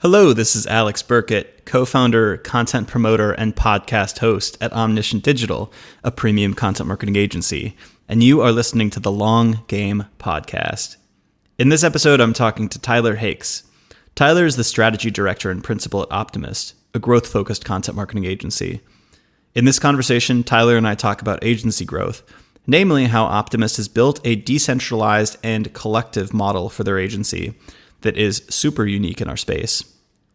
Hello, this is Alex Burkett, co-founder, content promoter, and podcast host at Omniscient Digital, a premium content marketing agency, and you are listening to the Long Game Podcast. In this episode, I'm talking to Tyler Hakes. Tyler is the strategy director and principal at Optimist, a growth-focused content marketing agency. In this conversation, Tyler and I talk about agency growth, namely how Optimist has built a decentralized and collective model for their agency that is super unique in our space.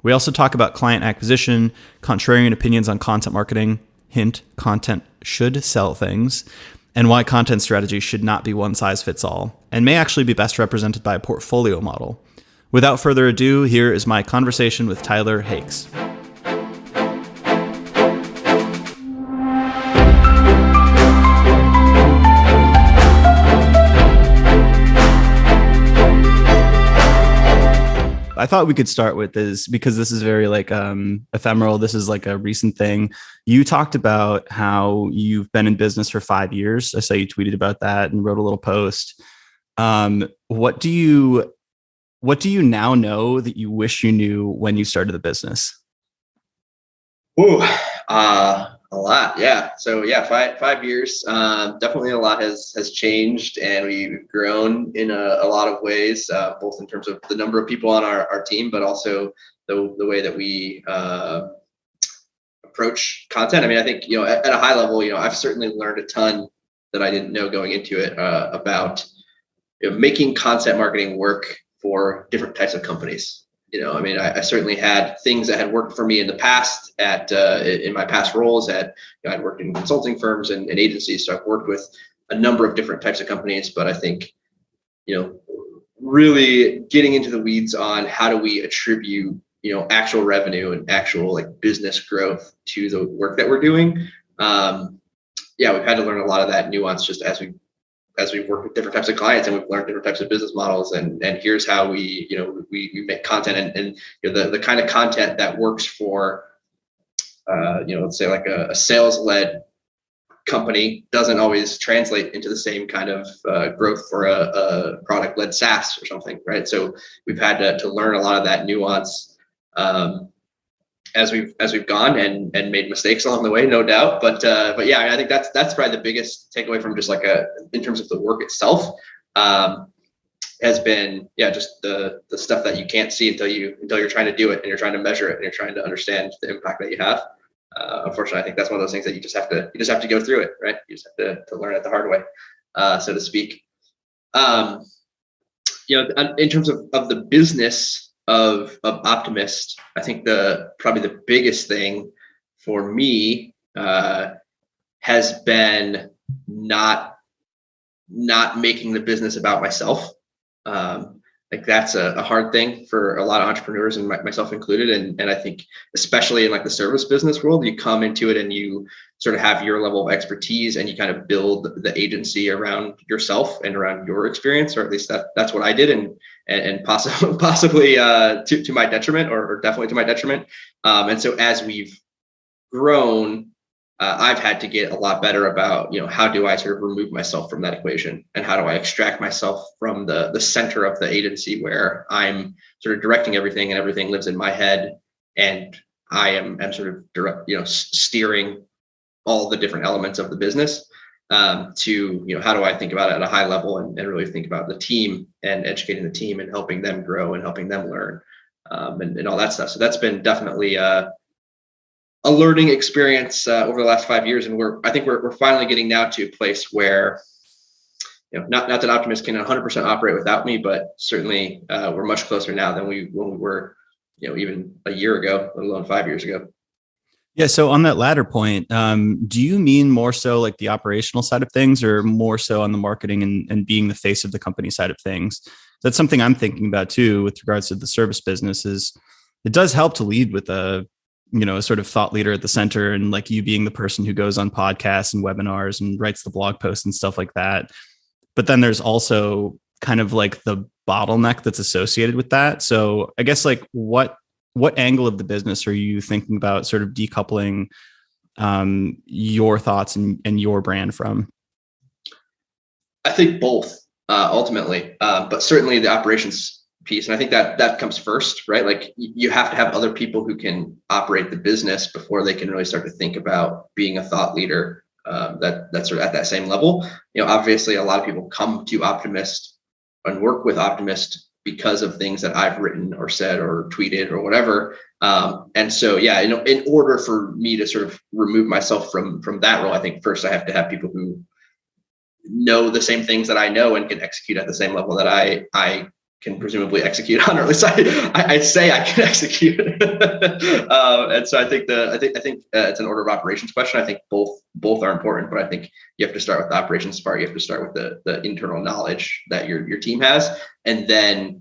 We also talk about client acquisition, contrarian opinions on content marketing, hint, content should sell things, and why content strategy should not be one size fits all, and may actually be best represented by a portfolio model. Without further ado, here is my conversation with Tyler Hakes. I thought we could start with this because this is very ephemeral. This is like a recent thing. You talked about how you've been in business for 5 years. I saw you tweeted about that and wrote a little post. What do you now know that you wish you knew when you started the business? A lot. Yeah. So yeah, 5 years. Definitely a lot has changed, and we've grown in a lot of ways, both in terms of the number of people on our team, but also the way that we approach content. I mean, I think, at a high level, I've certainly learned a ton that I didn't know going into it, about making content marketing work for different types of companies. I certainly had things that had worked for me in the past in my past roles I'd worked in consulting firms and agencies. So I've worked with a number of different types of companies, but I think, really getting into the weeds on how do we attribute, actual revenue and actual business growth to the work that we're doing. We've had to learn a lot of that nuance just as we've worked with different types of clients, and we've learned different types of business models, and here's how we make content, and the kind of content that works for, let's say like a sales-led company doesn't always translate into the same kind of growth for a product-led SaaS or something, right? So we've had to learn a lot of that nuance as we've gone and made mistakes along the way, no doubt. But yeah, I think that's probably the biggest takeaway from just in terms of the work itself, has been, just the stuff that you can't see until you're trying to do it, and you're trying to measure it, and you're trying to understand the impact that you have. Unfortunately, I think that's one of those things that you just have to go through it, right? You just have to learn it the hard way, so to speak. In terms of the business of Optimist, I think probably the biggest thing for me has been not making the business about myself. That's a hard thing for a lot of entrepreneurs, and myself included. And I think especially in the service business world, you come into it and you sort of have your level of expertise, and you kind of build the agency around yourself and around your experience, or at least that's what I did, and possibly to my detriment, or definitely to my detriment. And so as we've grown, I've had to get a lot better about, how do I sort of remove myself from that equation, and how do I extract myself from the center of the agency where I'm sort of directing everything, and everything lives in my head, and I am sort of steering all the different elements of the business, to, how do I think about it at a high level, and really think about the team and educating the team and helping them grow and helping them learn, and all that stuff. So that's been definitely a learning experience over the last 5 years, and I think we're finally getting now to a place where, not that Optimist can 100% operate without me, but certainly we're much closer now than when we were, even a year ago, let alone 5 years ago. Yeah. So on that latter point, do you mean more so like the operational side of things, or more so on the marketing and being the face of the company side of things? That's something I'm thinking about too, with regards to the service business. Is it does help to lead with a sort of thought leader at the center, and you being the person who goes on podcasts and webinars and writes the blog posts and stuff like that. But then there's also kind of the bottleneck that's associated with that. So I guess what angle of the business are you thinking about sort of decoupling your thoughts and your brand from? I think both, ultimately, but certainly the operations piece. And I think that comes first, right? Like you have to have other people who can operate the business before they can really start to think about being a thought leader that's sort of at that same level. Obviously a lot of people come to Optimist and work with Optimist because of things that I've written or said or tweeted or whatever. And so, yeah, in order for me to sort of remove myself from that role, I think first I have to have people who know the same things that I know and can execute at the same level that I can presumably execute on, or at least I say I can execute. And so I think it's an order of operations question. I think both are important, but I think you have to start with the operations part. You have to start with the internal knowledge that your team has, and then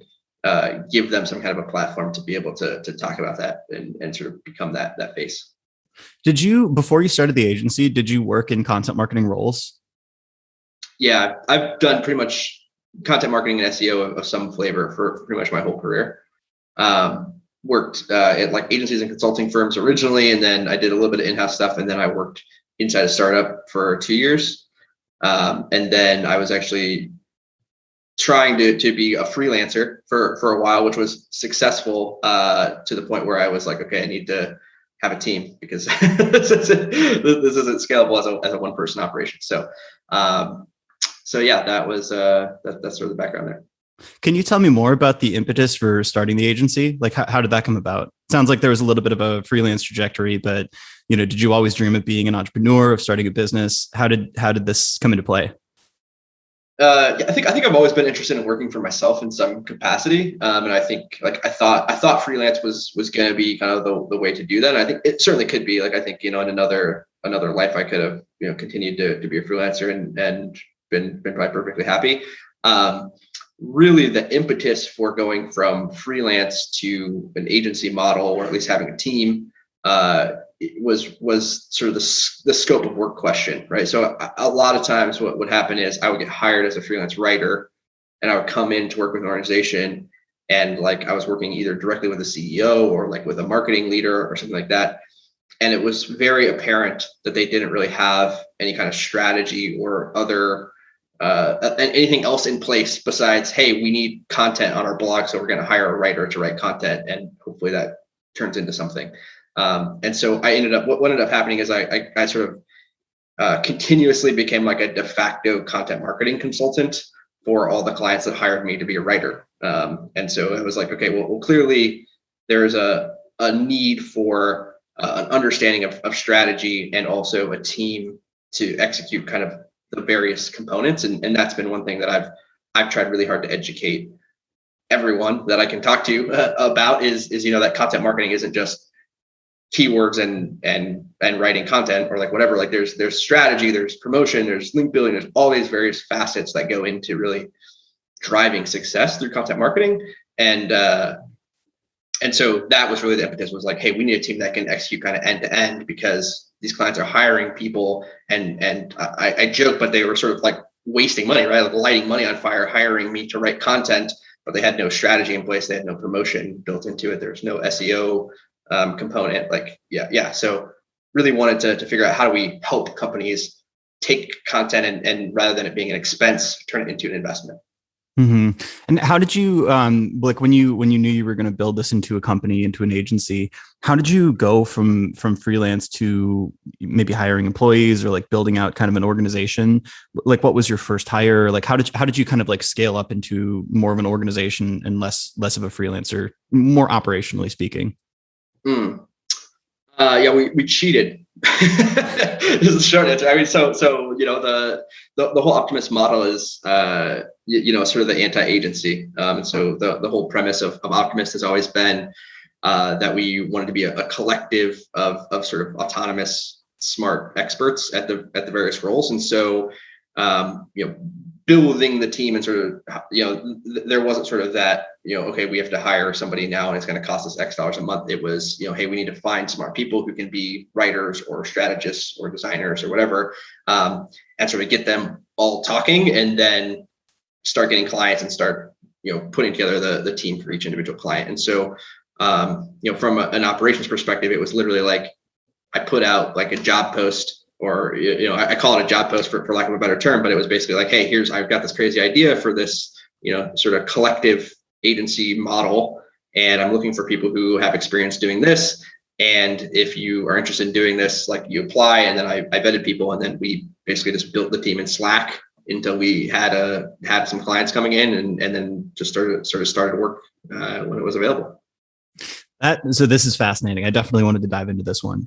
give them some kind of a platform to be able to talk about that and sort of become that face. Did you, before you started the agency, did you work in content marketing roles? Yeah, I've done pretty much content marketing and SEO of some flavor for pretty much my whole career. Worked at like agencies and consulting firms originally, and then I did a little bit of in-house stuff, and then I worked inside a startup for 2 years. And then I was actually trying to be a freelancer for a while, which was successful to the point where I was like, okay, I need to have a team because this isn't scalable as a one-person operation. So yeah, that was that's sort of the background there. Can you tell me more about the impetus for starting the agency? Like, how did that come about? It sounds like there was a little bit of a freelance trajectory, but did you always dream of being an entrepreneur, of starting a business? How did this come into play? I think I've always been interested in working for myself in some capacity, and I think I thought freelance was going to be kind of the way to do that. And I think it certainly could be. Like I think in another life I could have continued to be a freelancer and been probably perfectly happy. Really, the impetus for going from freelance to an agency model, or at least having a team, was sort of the scope of work question, right? So a lot of times what would happen is I would get hired as a freelance writer, and I would come in to work with an organization, and like I was working either directly with a CEO or like with a marketing leader or something like that. And it was very apparent that they didn't really have any kind of strategy or other anything else in place besides, hey, we need content on our blog, so we're going to hire a writer to write content, and hopefully that turns into something. And so what ended up happening is I sort of continuously became like a de facto content marketing consultant for all the clients that hired me to be a writer. And so it was like, okay, well clearly there's a need for an understanding of strategy and also a team to execute kind of the various components. And that's been one thing that I've tried really hard to educate everyone that I can talk to about is that content marketing isn't just keywords and writing content or like whatever. Like there's strategy, there's promotion, there's link building, there's all these various facets that go into really driving success through content marketing. And so that was really the impetus, was like, hey, we need a team that can execute kind of end to end, because these clients are hiring people and I joke, but they were sort of like wasting money, right? Like lighting money on fire, hiring me to write content, but they had no strategy in place. They had no promotion built into it. There's no SEO component. Like, yeah. So really wanted to figure out how do we help companies take content and rather than it being an expense, turn it into an investment. Mm-hmm. And how did you, like when you knew you were going to build this into a company, into an agency, how did you go from freelance to maybe hiring employees or like building out kind of an organization? Like, what was your first hire? Like, how did you kind of like scale up into more of an organization and less of a freelancer, more operationally speaking? Yeah, we cheated. This is the short answer. I mean, so the whole Optimist model is sort of the anti-agency. And so the whole premise of Optimist has always been that we wanted to be a collective of sort of autonomous, smart experts at the various roles. And so building the team and sort of there wasn't sort of that okay, we have to hire somebody now and it's going to cost us X dollars a month. It was hey, we need to find smart people who can be writers or strategists or designers or whatever, and sort of get them all talking and then start getting clients and start putting together the team for each individual client. And so from an operations perspective, it was literally like I put out like a job post, or I call it a job post for lack of a better term, but it was basically like, hey, I've got this crazy idea for this sort of collective agency model, and I'm looking for people who have experience doing this. And if you are interested in doing this, like you apply, and then I vetted people, and then we basically just built the team in Slack until we had some clients coming in, and then just started work when it was available. So this is fascinating. I definitely wanted to dive into this one.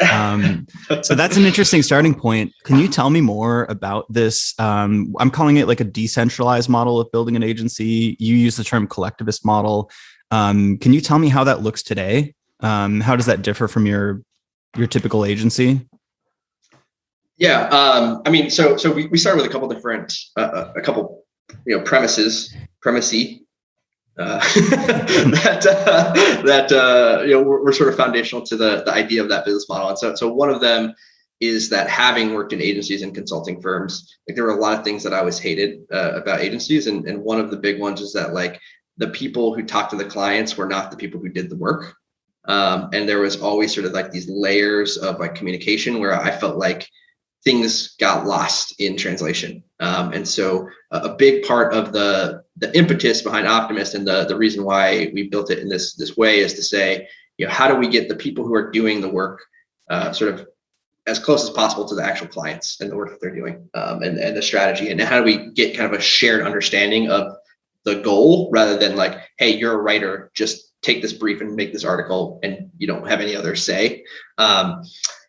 So that's an interesting starting point. Can you tell me more about this? I'm calling it like a decentralized model of building an agency. You use the term collectivist model. Can you tell me how that looks today? How does that differ from your typical agency? Yeah, I mean, so we started with a couple different, premises that were sort of foundational to the idea of that business model. And so one of them is that, having worked in agencies and consulting firms, like there were a lot of things that I always hated about agencies, and one of the big ones is that like the people who talked to the clients were not the people who did the work. And there was always sort of like these layers of like communication where I felt like things got lost in translation. And so a big part of the impetus behind Optimist, and the reason why we built it in this way, is to say, how do we get the people who are doing the work sort of as close as possible to the actual clients and the work that they're doing, and the strategy, and how do we get kind of a shared understanding of the goal, rather than like, hey, you're a writer, just take this brief and make this article, and you don't have any other say.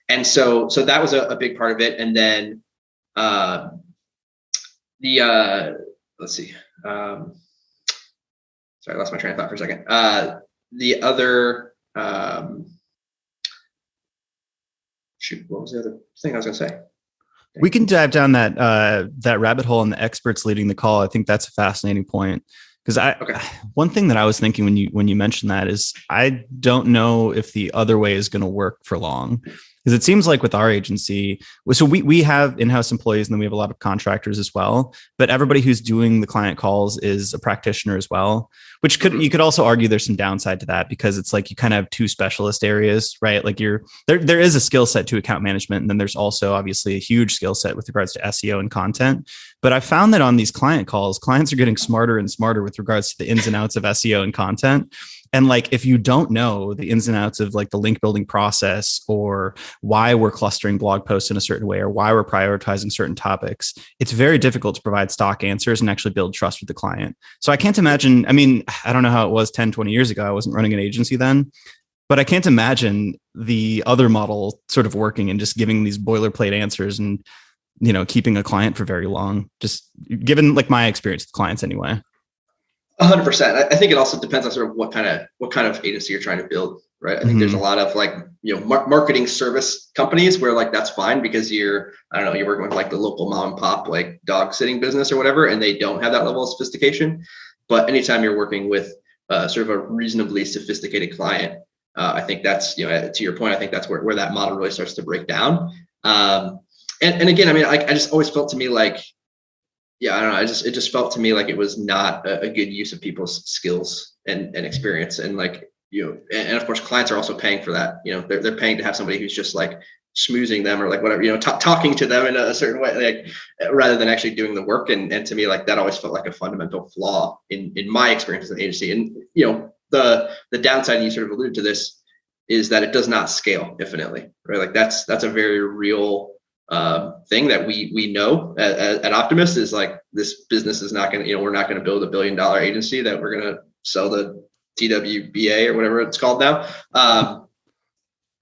And so that was a big part of it. And then let's see. Sorry, I lost my train of thought for a second. The other, what was the other thing I was going to say? We can dive down that rabbit hole and the experts leading the call. I think that's a fascinating point, because one thing that I was thinking when you mentioned that is, I don't know if the other way is going to work for long. Because it seems like with our agency, so we have in-house employees, and then we have a lot of contractors as well. But everybody who's doing the client calls is a practitioner as well, which you could also argue there's some downside to that, because it's like you kind of have two specialist areas, right? Like there is a skill set to account management, and then there's also obviously a huge skill set with regards to SEO and content. But I found that on these client calls, clients are getting smarter and smarter with regards to the ins and outs of SEO and content. And like, if you don't know the ins and outs of like the link building process, or why we're clustering blog posts in a certain way, or why we're prioritizing certain topics, it's very difficult to provide stock answers and actually build trust with the client. So I can't imagine, I mean, I don't know how it was 10, 20 years ago. I wasn't running an agency then, but I can't imagine the other model sort of working and just giving these boilerplate answers and, keeping a client for very long, just given like my experience with clients anyway. 100%. I think it also depends on sort of what kind of agency you're trying to build, right? I think there's a lot of like, marketing service companies where like that's fine, because you're working with like the local mom and pop like dog sitting business or whatever, and they don't have that level of sophistication. But anytime you're working with sort of a reasonably sophisticated client, I think that's, to your point, I think that's where that model really starts to break down. And again, I mean, I just always felt to me like, I don't know. It just felt to me like it was not a good use of people's skills and experience. And like, and of course, clients are also paying for that. They're paying to have somebody who's just like schmoozing them, or like whatever, talking to them in a certain way, like rather than actually doing the work. And to me, like that always felt like a fundamental flaw in my experience as an agency. And, the downside, and you sort of alluded to this, is that it does not scale infinitely, right? Like that's a very real thing that we know at Optimist, is like, this business is not going to, we're not going to build $1 billion agency that we're going to sell the TWBA or whatever it's called now.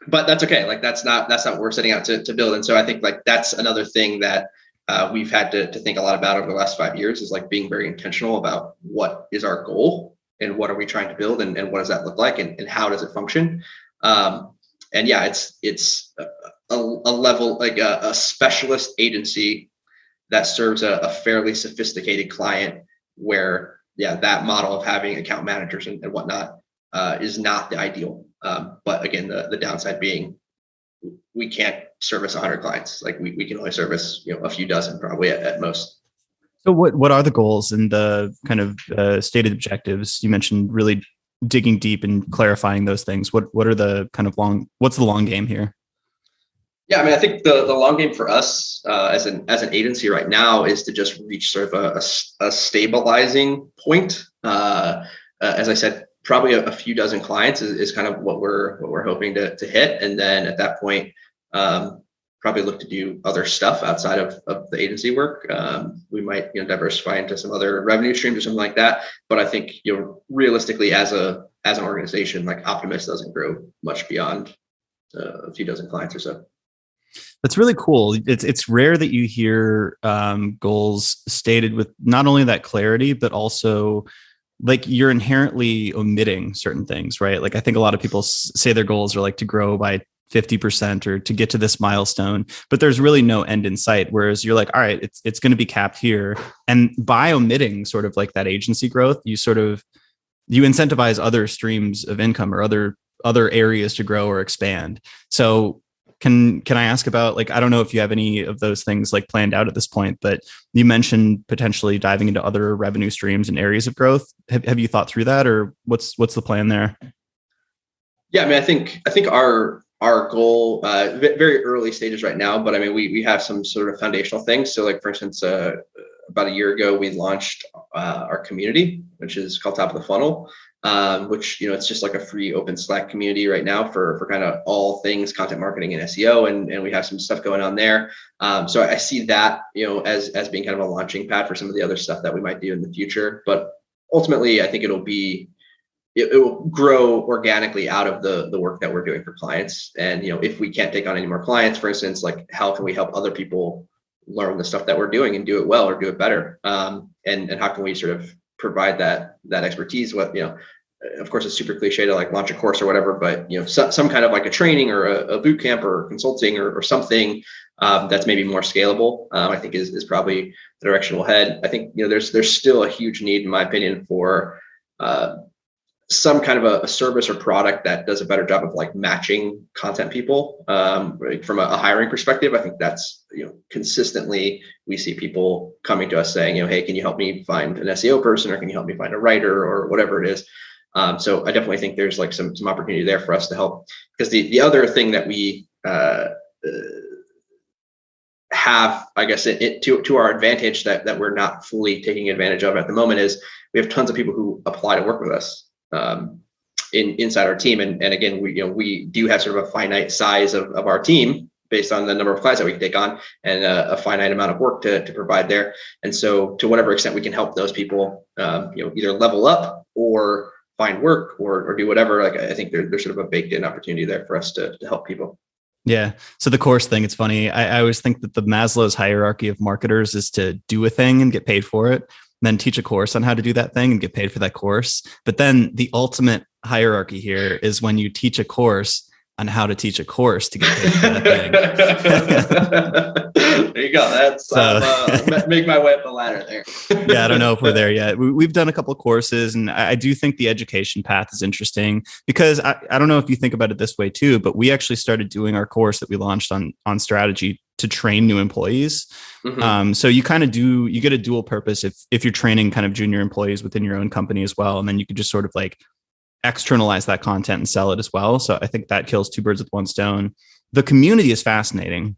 But that's okay. Like that's not what we're setting out to build. And so I think like that's another thing that we've had to think a lot about over the last 5 years, is like being very intentional about what is our goal, and what are we trying to build, and what does that look like, and how does it function. And yeah, it's a level, like a specialist agency that serves a fairly sophisticated client, where that model of having account managers and whatnot is not the ideal. But again, the downside being, we can't service 100 clients. Like we can only service a few dozen probably at most. So what are the goals and the kind of stated objectives? You mentioned really digging deep and clarifying those things. What are the kind of what's the long game here? Yeah, I mean, I think the long game for us as an agency right now is to just reach sort of a stabilizing point. as I said, probably a few dozen clients is kind of what we're hoping to hit. And then at that point, probably look to do other stuff outside of the agency work. We might, diversify into some other revenue streams or something like that. But I think, realistically as an organization, like Optimist doesn't grow much beyond a few dozen clients or so. That's really cool. It's rare that you hear goals stated with not only that clarity, but also like you're inherently omitting certain things, right? Like I think a lot of people say their goals are like to grow by 50% or to get to this milestone, but there's really no end in sight. Whereas you're like, all right, it's going to be capped here. And by omitting sort of like that agency growth, you incentivize other streams of income or other areas to grow or expand. So can I ask about, like, I don't know if you have any of those things like planned out at this point, but you mentioned potentially diving into other revenue streams and areas of growth. Have you thought through that, or what's the plan there? Yeah, I mean, I think our goal, very early stages right now, but I mean, we have some sort of foundational things. So like, for instance, about a year ago, we launched our community, which is called Top of the Funnel, which, it's just like a free open Slack community right now for kind of all things content marketing and SEO. And we have some stuff going on there. So I see that, as being kind of a launching pad for some of the other stuff that we might do in the future. But ultimately, I think it will grow organically out of the work that we're doing for clients. And, if we can't take on any more clients, for instance, like how can we help other people learn the stuff that we're doing and do it well or do it better? And how can we sort of provide that expertise? What, of course, it's super cliche to like launch a course or whatever, but, some kind of like a training or a boot camp or consulting or something that's maybe more scalable, I think is probably the direction we'll head. I think, there's still a huge need, in my opinion, for some kind of a service or product that does a better job of like matching content people, from a hiring perspective. I think that's, consistently we see people coming to us saying, hey, can you help me find an SEO person, or can you help me find a writer, or whatever it is. So I definitely think there's like some opportunity there for us to help, because the other thing that we have, I guess, to our advantage that we're not fully taking advantage of at the moment is we have tons of people who apply to work with us inside our team. And again, we do have sort of a finite size of our team based on the number of clients that we can take on, and a finite amount of work to provide there. And so to whatever extent we can help those people, either level up or find work or do whatever, like I think there's sort of a baked in opportunity there for us to help people. Yeah. So the course thing, it's funny. I always think that the Maslow's hierarchy of marketers is to do a thing and get paid for it, then teach a course on how to do that thing and get paid for that course. But then the ultimate hierarchy here is when you teach a course on how to teach a course to get paid for that thing. There you go. That's make my way up the ladder there. Yeah, I don't know if we're there yet. We've done a couple of courses, and I do think the education path is interesting, because I don't know if you think about it this way too, but we actually started doing our course that we launched on strategy to train new employees. Mm-hmm. So you get a dual purpose if you're training kind of junior employees within your own company as well, and then you could just sort of like externalize that content and sell it as well. So I think that kills two birds with one stone. The community is fascinating,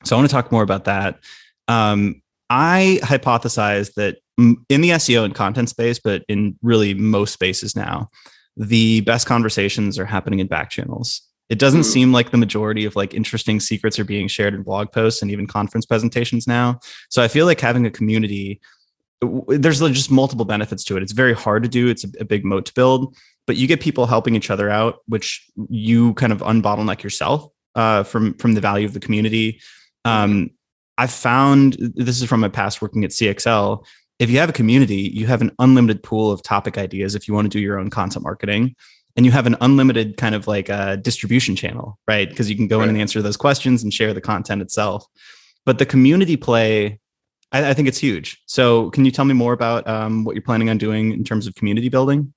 so I want to talk more about that. I hypothesize that in the SEO and content space, but in really most spaces now, the best conversations are happening in back channels. It doesn't seem like the majority of like interesting secrets are being shared in blog posts and even conference presentations now. So I feel like having a community, there's just multiple benefits to it. It's very hard to do. It's a big moat to build, but you get people helping each other out, which you kind of unbottleneck yourself from the value of the community. I've found, this is from my past working at CXL, if you have a community, you have an unlimited pool of topic ideas if you want to do your own content marketing. And you have an unlimited kind of like a distribution channel, right? Because you can go in and answer those questions and share the content itself. But the community play, I think it's huge. So can you tell me more about what you're planning on doing in terms of community building?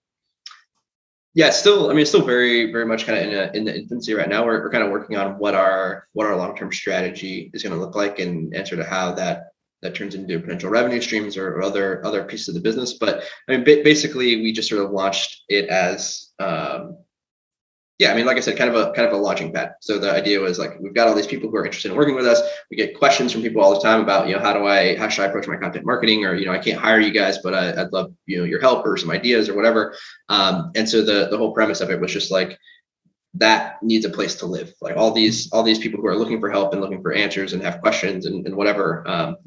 Yeah, it's still very, very much kind of in the infancy right now. We're kind of working on what our long-term strategy is going to look like, and answer to how that turns into potential revenue streams or other pieces of the business. But I mean, basically, we just sort of launched it as Yeah, I mean, like I said, kind of a launching pad. So the idea was like, we've got all these people who are interested in working with us. We get questions from people all the time about, how should I approach my content marketing, or, I can't hire you guys, but I'd love, your help or some ideas or whatever. And so the whole premise of it was just like, that needs a place to live. Like all these people who are looking for help and looking for answers and have questions and whatever, how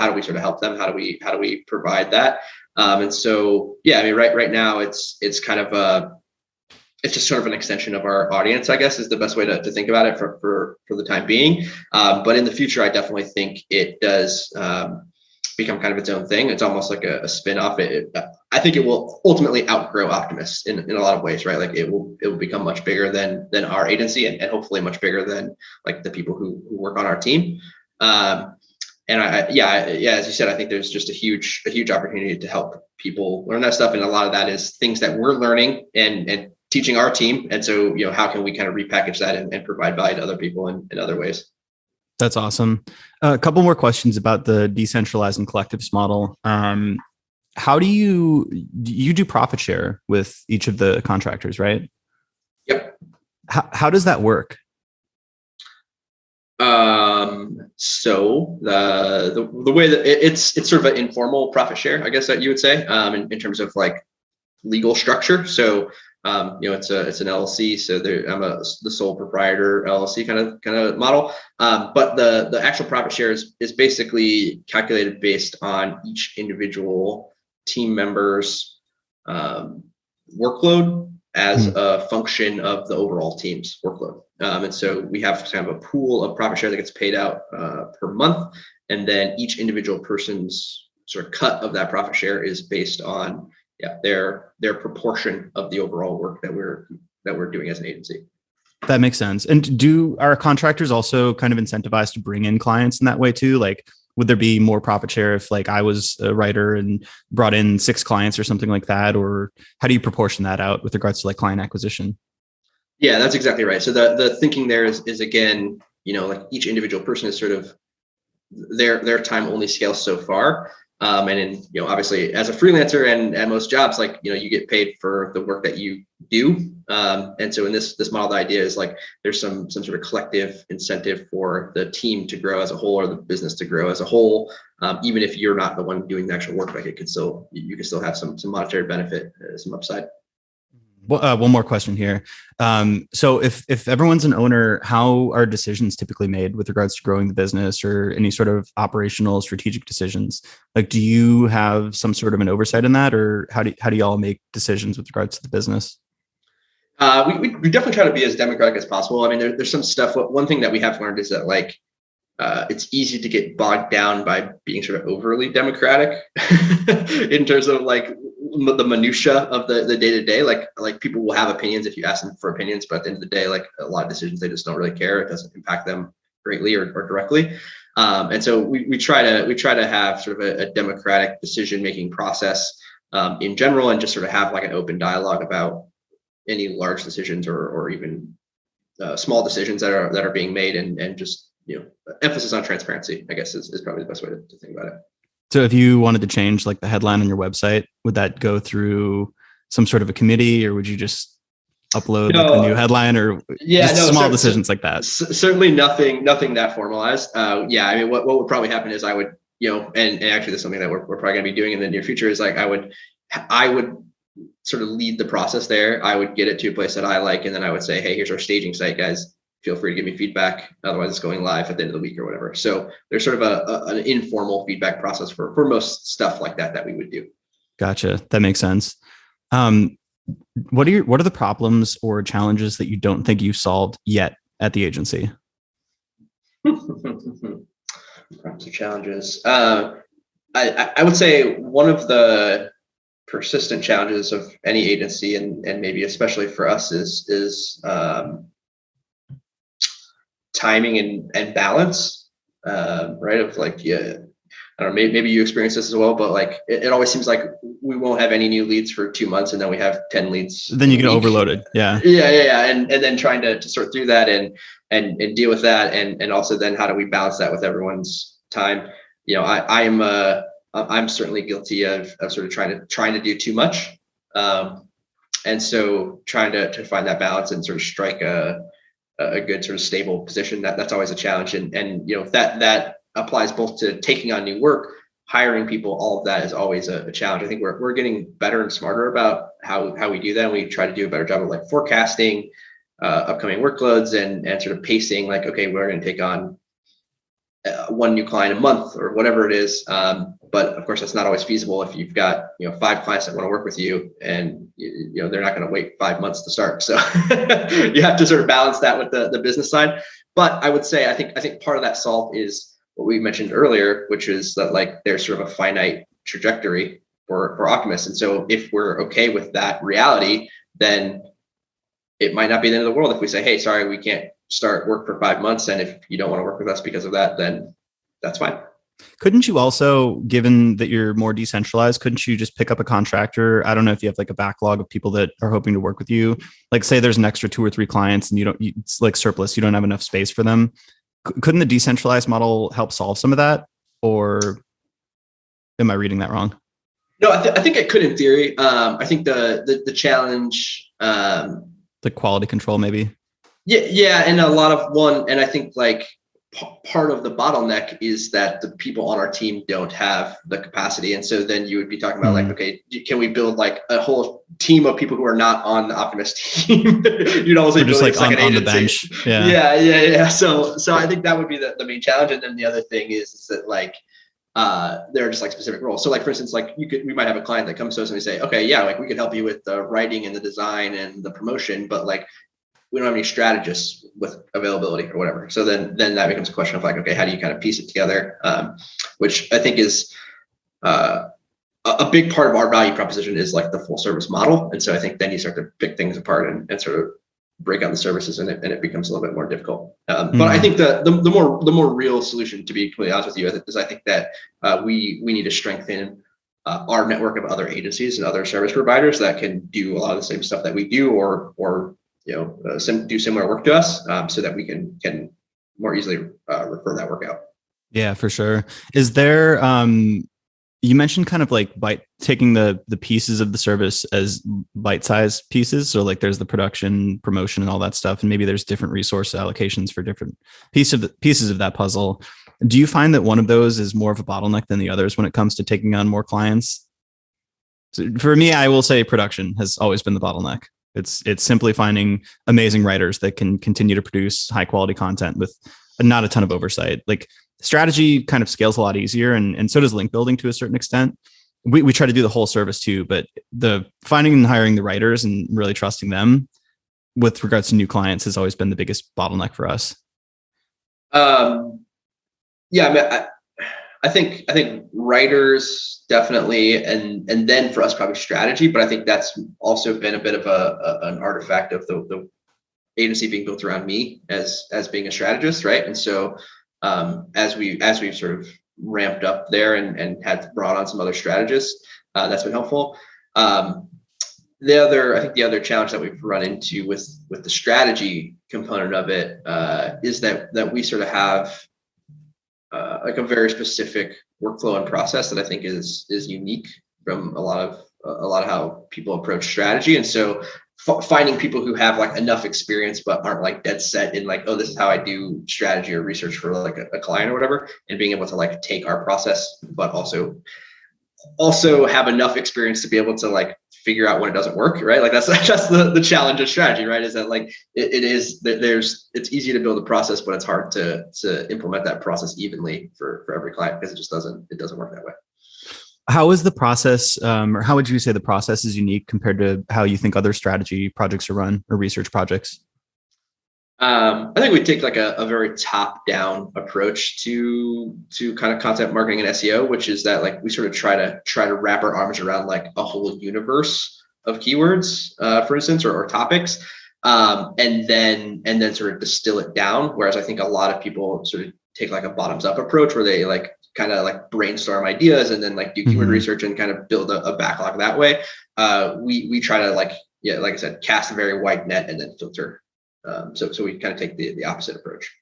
do we sort of help them? How do we provide that? And so, yeah, I mean, right now it's kind of it's just sort of an extension of our audience, I guess, is the best way to think about it for the time being. But in the future, I definitely think it does become kind of its own thing. It's almost like a spin-off. I think it will ultimately outgrow Optimist in a lot of ways, right? Like it will become much bigger than our agency, and hopefully much bigger than like the people who work on our team. And as you said, I think there's just a huge opportunity to help people learn that stuff, and a lot of that is things that we're learning and teaching our team. And so, how can we kind of repackage that and provide value to other people in other ways? That's awesome. A couple more questions about the decentralized and collectives model. How do you do profit share with each of the contractors, right? Yep. How does that work? So the way that it's sort of an informal profit share, I guess that you would say, in terms of like legal structure. So, it's an LLC. So I'm the sole proprietor LLC kind of model. But the actual profit share is basically calculated based on each individual team member's workload as a function of the overall team's workload. And so we have kind of a pool of profit share that gets paid out per month. And then each individual person's sort of cut of that profit share is based on their proportion of the overall work that we're doing as an agency. That makes sense. And do our contractors also kind of incentivize to bring in clients in that way too? Like, would there be more profit share if like I was a writer and brought in 6 clients or something like that? Or how do you proportion that out with regards to like client acquisition? Yeah, that's exactly right. So the thinking there is again, like each individual person is sort of their time only scales so far. And in, obviously as a freelancer and at most jobs, like, you get paid for the work that you do. And so in this model, the idea is like, there's some sort of collective incentive for the team to grow as a whole, or the business to grow as a whole. Even if you're not the one doing the actual work, like you can still have some monetary benefit, some upside. Well, one more question here. So if everyone's an owner, how are decisions typically made with regards to growing the business or any sort of operational strategic decisions? Like, do you have some sort of an oversight in that, or how do y'all make decisions with regards to the business? We definitely try to be as democratic as possible. I mean, there's some stuff. One thing that we have learned is that like, it's easy to get bogged down by being sort of overly democratic in terms of like the minutia of the day-to-day. Like people will have opinions if you ask them for opinions, but at the end of the day, like a lot of decisions, they just don't really care. It doesn't impact them greatly or directly. And so we try to have sort of a democratic decision-making process in general, and just sort of have like an open dialogue about any large decisions or even small decisions that are being made, and just, emphasis on transparency, I guess, is probably the best way to think about it. So if you wanted to change like the headline on your website, would that go through some sort of a committee, or would you just upload like the new headline, or small decisions like that? Certainly nothing that formalized. I mean, what would probably happen is I would, and actually this is something that we're probably going to be doing in the near future, is like I would sort of lead the process there. I would get it to a place that I like, and then I would say, hey, here's our staging site, guys. Feel free to give me feedback. Otherwise, it's going live at the end of the week or whatever. So there's sort of an informal feedback process for most stuff like that we would do. Gotcha. That makes sense. What are the problems or challenges that you don't think you've solved yet at the agency? Problems or challenges. I would say one of the persistent challenges of any agency, and maybe especially for us, is timing and balance, right? Of like, I don't know, maybe you experience this as well, but like it always seems like we won't have any new leads for 2 months, and then we have 10 leads. Then you get overloaded. Yeah. And then trying to sort through that and deal with that, and also then how do we balance that with everyone's time? I'm certainly guilty of sort of trying to do too much. And so trying to find that balance and sort of strike a good sort of stable position, that's always a challenge. And that applies both to taking on new work, hiring people, all of that is always a challenge. I think we're getting better and smarter about how we do that. And we try to do a better job of like forecasting upcoming workloads and sort of pacing, like, okay, we're going to take on one new client a month or whatever it is. But of course, that's not always feasible if you've got 5 clients that want to work with you, and they're not going to wait 5 months to start. So you have to sort of balance that with the business side. But I would say I think part of that solve is what we mentioned earlier, which is that like there's sort of a finite trajectory for Optimist. And so if we're okay with that reality, then it might not be the end of the world if we say, hey, sorry, we can't start work for 5 months. And if you don't want to work with us because of that, then that's fine. Couldn't you also, given that you're more decentralized, couldn't you just pick up a contractor? I don't know if you have like a backlog of people that are hoping to work with you. Like say there's an extra 2 or 3 clients and it's like surplus, you don't have enough space for them. Couldn't the decentralized model help solve some of that? Or am I reading that wrong? No, I think it could in theory. I think the challenge, the quality control maybe. Yeah. And a lot of and I think like part of the bottleneck is that the people on our team don't have the capacity. And so then you would be talking about like, okay, can we build like a whole team of people who are not on the Optimist team? You'd also just like on the bench. Yeah. So I think that would be the main challenge. And then the other thing is that like, there are just like specific roles. So like, for instance, like we might have a client that comes to us and we say, okay, yeah, like we could help you with the writing and the design and the promotion, but like, we don't have any strategists with availability or whatever. So then that becomes a question of like, okay, how do you kind of piece it together? Which I think is a big part of our value proposition is like the full service model. And so I think then you start to pick things apart and sort of break down the services, and it becomes a little bit more difficult. But I think the more real solution, to be completely honest with you, is I think that we need to strengthen our network of other agencies and other service providers that can do a lot of the same stuff that we do, or do similar work to us, so that we can more easily refer that work out. Yeah, for sure. Is there, you mentioned kind of like taking the pieces of the service as bite-sized pieces. So like there's the production, promotion, and all that stuff. And maybe there's different resource allocations for different pieces of that puzzle. Do you find that one of those is more of a bottleneck than the others when it comes to taking on more clients? So for me, I will say production has always been the bottleneck. It's simply finding amazing writers that can continue to produce high quality content with not a ton of oversight. Like strategy kind of scales a lot easier, and so does link building to a certain extent. We try to do the whole service too, but the finding and hiring the writers and really trusting them with regards to new clients has always been the biggest bottleneck for us. Yeah, I mean, I think writers definitely, and then for us probably strategy, but I think that's also been a bit of an artifact of the agency being built around me as being a strategist, right? And so as we've sort of ramped up there and had brought on some other strategists, that's been helpful. I think the other challenge that we've run into with the strategy component of it is that we sort of have like a very specific workflow and process that I think is unique from a lot of how people approach strategy. And so finding people who have like enough experience but aren't like dead set in like, oh, this is how I do strategy or research for like a client or whatever, and being able to like take our process but also have enough experience to be able to like figure out when it doesn't work, right? Like that's the challenge of strategy, right? Is that like it's easy to build a process, but it's hard to implement that process evenly for every client, because it doesn't work that way. How is the process, or how would you say the process is unique compared to how you think other strategy projects are run or research projects? I think we take like a very top-down approach to kind of content marketing and SEO, which is that like we sort of try to wrap our arms around like a whole universe of keywords, for instance, or topics, and then sort of distill it down. Whereas I think a lot of people sort of take like a bottoms-up approach where they like kind of like brainstorm ideas and then like do keyword research and kind of build a backlog that way. We try to like I said, cast a very wide net and then filter. So we kind of take the opposite approach.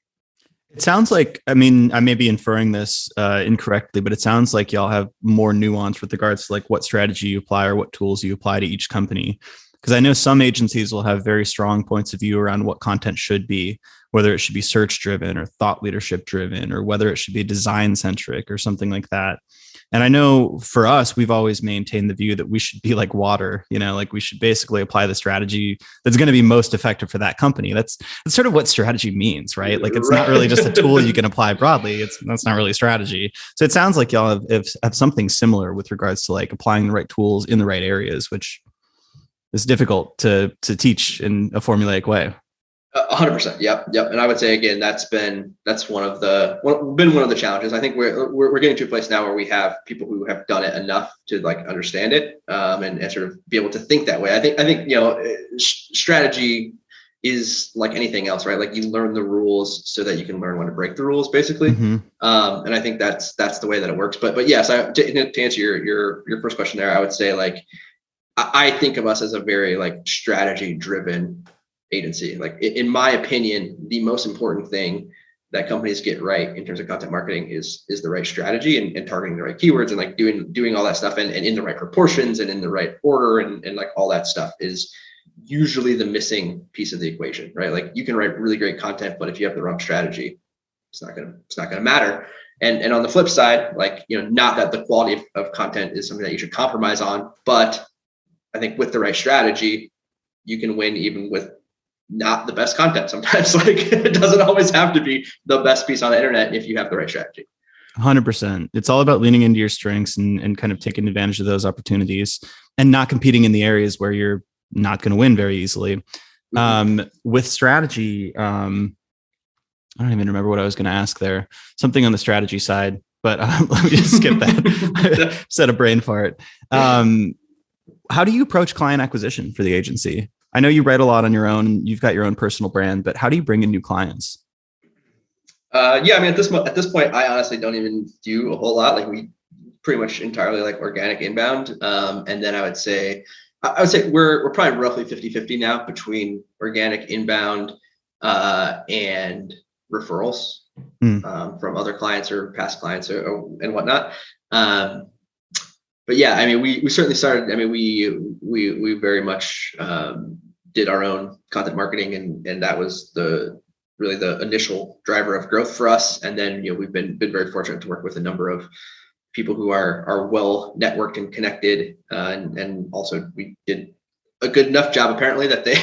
It sounds like, I mean, I may be inferring this incorrectly, but it sounds like y'all have more nuance with regards to like what strategy you apply or what tools you apply to each company. Because I know some agencies will have very strong points of view around what content should be, whether it should be search driven or thought leadership driven, or whether it should be design centric or something like that. And I know for us, we've always maintained the view that we should be like water, like we should basically apply the strategy that's going to be most effective for that company. That's sort of what strategy means, right? Like it's not really just a tool you can apply broadly. That's not really a strategy. So it sounds like y'all have something similar with regards to like applying the right tools in the right areas, which is difficult to teach in a formulaic way. 100%. Yep. And I would say again, that's been one of the challenges. I think we're getting to a place now where we have people who have done it enough to like understand it, and sort of be able to think that way. I think strategy is like anything else, right? Like you learn the rules so that you can learn when to break the rules, basically. And I think that's the way that it works. But yes, to answer your first question there, I would say like I think of us as a very like strategy driven agency. Like in my opinion, the most important thing that companies get right in terms of content marketing is the right strategy and targeting the right keywords and like doing all that stuff and in the right proportions and in the right order and like all that stuff is usually the missing piece of the equation, right? Like you can write really great content, but if you have the wrong strategy, it's not gonna matter. And on the flip side, like not that the quality of content is something that you should compromise on, but I think with the right strategy, you can win even with not the best content sometimes. Like it doesn't always have to be the best piece on the internet if you have the right strategy. 100%. It's all about leaning into your strengths and kind of taking advantage of those opportunities and not competing in the areas where you're not going to win very easily. With strategy, I don't even remember what I was going to ask there. Something on the strategy side, but let me just skip that. Set a brain fart. How do you approach client acquisition for the agency? I know you write a lot on your own. You've got your own personal brand, but how do you bring in new clients? I mean, at this point, I honestly don't even do a whole lot. Like we pretty much entirely like organic inbound. And then I would say we're probably roughly 50-50 now between organic inbound and referrals from other clients or past clients and whatnot. But yeah, I mean, we certainly started. I mean, we very much did our own content marketing, and that was really the initial driver of growth for us. And then we've been very fortunate to work with a number of people who are well networked and connected, and also we did a good enough job apparently that they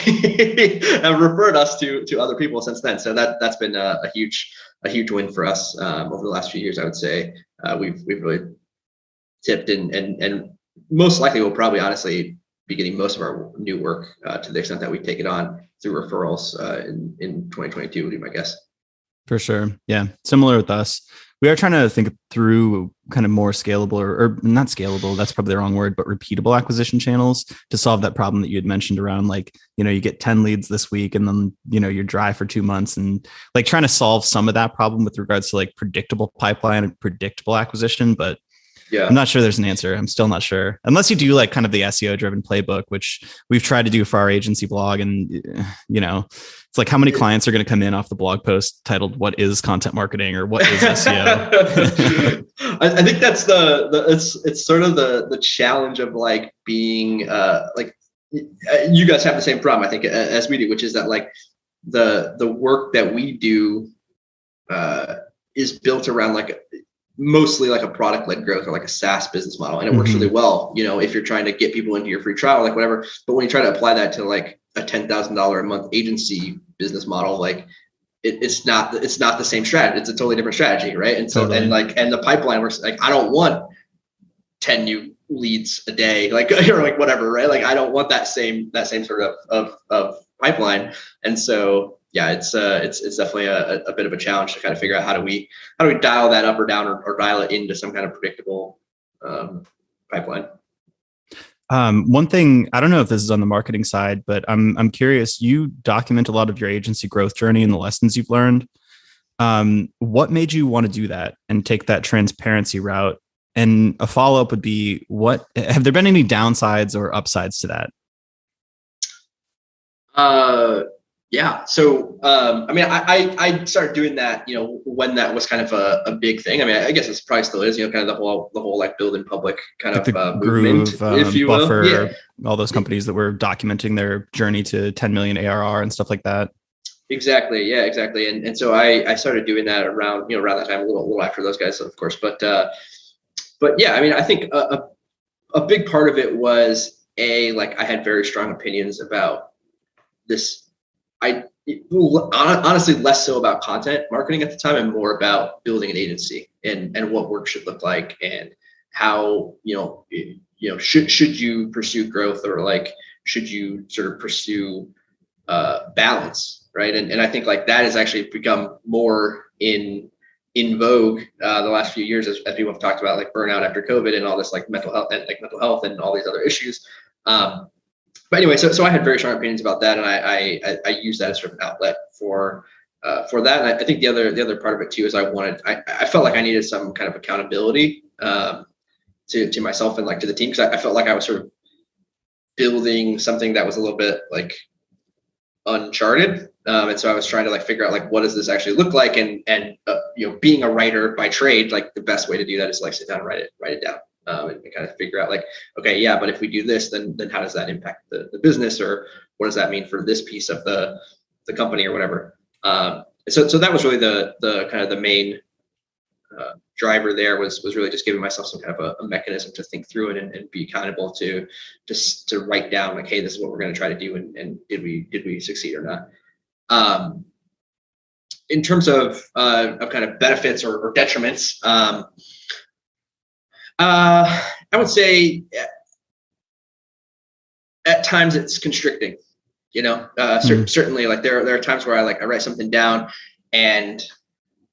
have referred us to other people since then. So that's been a huge win for us over the last few years. I would say we've really tipped and most likely we'll probably honestly be getting most of our new work to the extent that we take it on through referrals in 2022 would be my guess. For sure. Yeah. Similar with us. We are trying to think through kind of more scalable or not scalable, that's probably the wrong word, but repeatable acquisition channels to solve that problem that you had mentioned around like, you get 10 leads this week and then, you're dry for 2 months and like trying to solve some of that problem with regards to like predictable pipeline and predictable acquisition. But yeah, I'm not sure there's an answer. I'm still not sure. Unless you do like kind of the SEO driven playbook, which we've tried to do for our agency blog. And, it's like how many clients are going to come in off the blog post titled, "What is content marketing?" or "What is SEO?" I think that's it's sort of the challenge of like being like you guys have the same problem, I think, as we do, which is that like the work that we do is built around like mostly like a product-led growth or like a SaaS business model. And it works really well, if you're trying to get people into your free trial, like whatever. But when you try to apply that to like a $10,000 a month agency business model, like it's not the same strategy. It's a totally different strategy. Right. And so, totally. and the pipeline works like, I don't want 10 new leads a day, like, or like whatever, right? Like, I don't want that same sort of pipeline. And so, yeah, it's definitely a bit of a challenge to kind of figure out how do we dial that up or down or dial it into some kind of predictable pipeline. One thing, I don't know if this is on the marketing side, but I'm curious. You document a lot of your agency growth journey and the lessons you've learned. What made you want to do that and take that transparency route? And a follow-up would be, have there been any downsides or upsides to that? Yeah. So, I mean, I started doing that, when that was kind of a big thing. I mean, I guess it probably still is, kind of the whole like build in public kind Like of the movement, Groove, if you will. Yeah, Buffer, all those companies that were documenting their journey to 10 million ARR and stuff like that. exactly. Yeah, exactly. And so I started doing that around that time, a little after those guys, of course. But yeah, I mean, I think a big part of it was like I had very strong opinions about this. I honestly less so about content marketing at the time and more about building an agency and what work should look like and how should you pursue growth, or like should you sort of pursue balance, right? And I think like that has actually become more in vogue the last few years, as people have talked about like burnout after COVID and all this like mental health and all these other issues. But anyway, so I had very strong opinions about that, and I used that as sort of an outlet for that. And I think the other part of it too is I felt like I needed some kind of accountability to myself and like to the team, because I felt like I was sort of building something that was a little bit like uncharted, and so I was trying to like figure out like what does this actually look like, and being a writer by trade, like the best way to do that is like sit down and write it down. And kind of figure out like, okay, yeah, but if we do this, then how does that impact the business, or what does that mean for this piece of the company or whatever. So that was really the kind of the main driver there, was really just giving myself some kind of a mechanism to think through it and be accountable to just to write down like, hey, this is what we're going to try to do, and did we succeed or not. In terms of kind of benefits or detriments, I would say at times it's constricting, certainly like there are times where I write something down and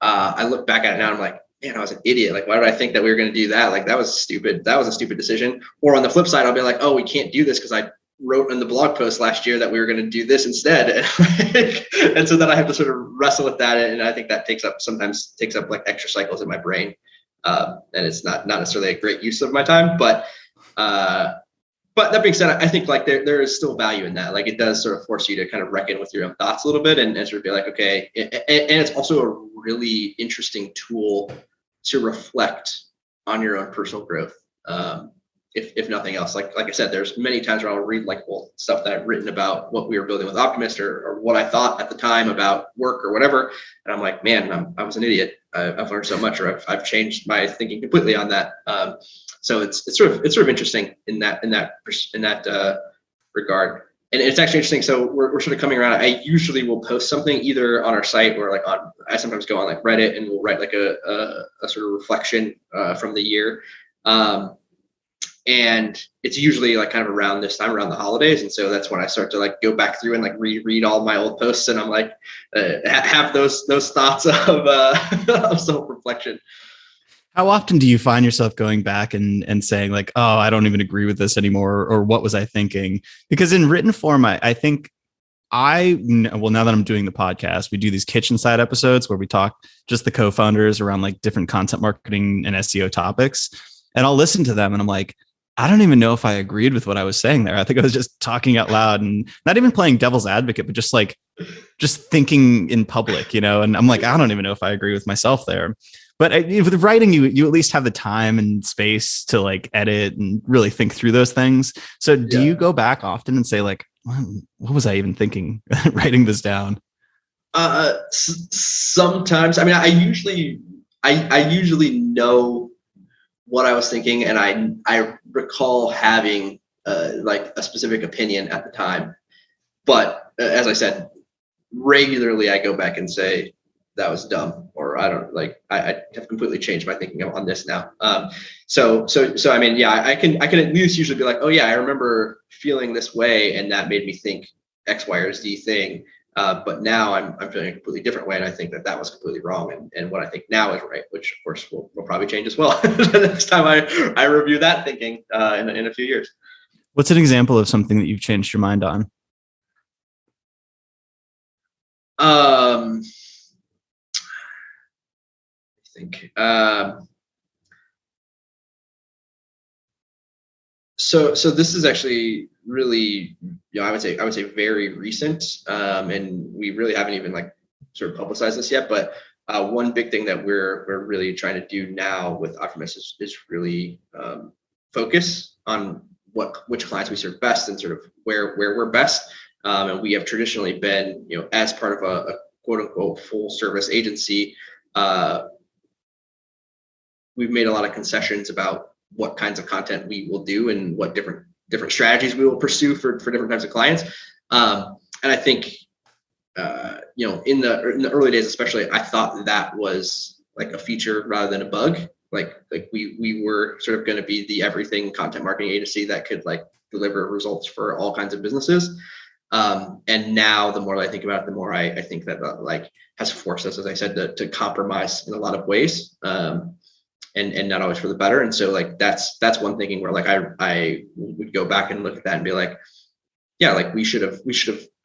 I look back at it now and I'm like, man, I was an idiot. Like, why did I think that we were going to do that? Like, that was stupid. That was a stupid decision. Or on the flip side, I'll be like, oh, we can't do this because I wrote in the blog post last year that we were going to do this instead. And so then I have to sort of wrestle with that. And I think that sometimes takes up like extra cycles in my brain. And it's not necessarily a great use of my time, but that being said, I think like there is still value in that. Like, it does sort of force you to kind of reckon with your own thoughts a little bit and sort of be like, okay. And it's also a really interesting tool to reflect on your own personal growth. If nothing else, like I said, there's many times where I'll read like stuff that I've written about what we were building with Optimist, or what I thought at the time about work or whatever, and I'm like, man, I was an idiot. I've learned so much, or I've changed my thinking completely on that. So it's sort of interesting in that regard. And it's actually interesting. So we're sort of coming around. I usually will post something either on our site or like I sometimes go on like Reddit and we'll write like a sort of reflection from the year. And it's usually like kind of around this time, around the holidays. And so that's when I start to like go back through and like reread all my old posts. And I'm like, have those thoughts of self-reflection. How often do you find yourself going back and saying like, oh, I don't even agree with this anymore, or what was I thinking? Because in written form, I think now that I'm doing the podcast, we do these kitchen side episodes where we talk just the co-founders around like different content marketing and SEO topics. And I'll listen to them and I'm like, I don't even know if I agreed with what I was saying there. I think I was just talking out loud and not even playing devil's advocate, but just thinking in public, and I'm like, I don't even know if I agree with myself there. But with writing, you at least have the time and space to like edit and really think through those things. So do you go back often and say like, what was I even thinking writing this down? Sometimes. I mean, I usually know what I was thinking, and I recall having like a specific opinion at the time. But as I said, regularly I go back and say that was dumb, or I have completely changed my thinking on this now. So I mean, yeah, I can at least usually be like, oh yeah, I remember feeling this way, and that made me think X, Y, or Z thing. But now I'm feeling a completely different way, and I think that was completely wrong, and what I think now is right, which of course will probably change as well the next time I review that thinking in a few years. What's an example of something that you've changed your mind on? I think So this is actually really, I would say very recent, and we really haven't even like sort of publicized this yet. But one big thing that we're really trying to do now with Optimist is really focus on which clients we serve best and sort of where we're best. And we have traditionally been, as part of a quote unquote full service agency, we've made a lot of concessions about what kinds of content we will do and what different strategies we will pursue for different types of clients. And I think, in the early days, especially, I thought that was like a feature rather than a bug. Like we were sort of going to be the everything content marketing agency that could like deliver results for all kinds of businesses. And now the more I think about it, the more I think that like has forced us, as I said, to compromise in a lot of ways. And not always for the better. And so like that's one thinking where like I would go back and look at that and be like, yeah, like we should have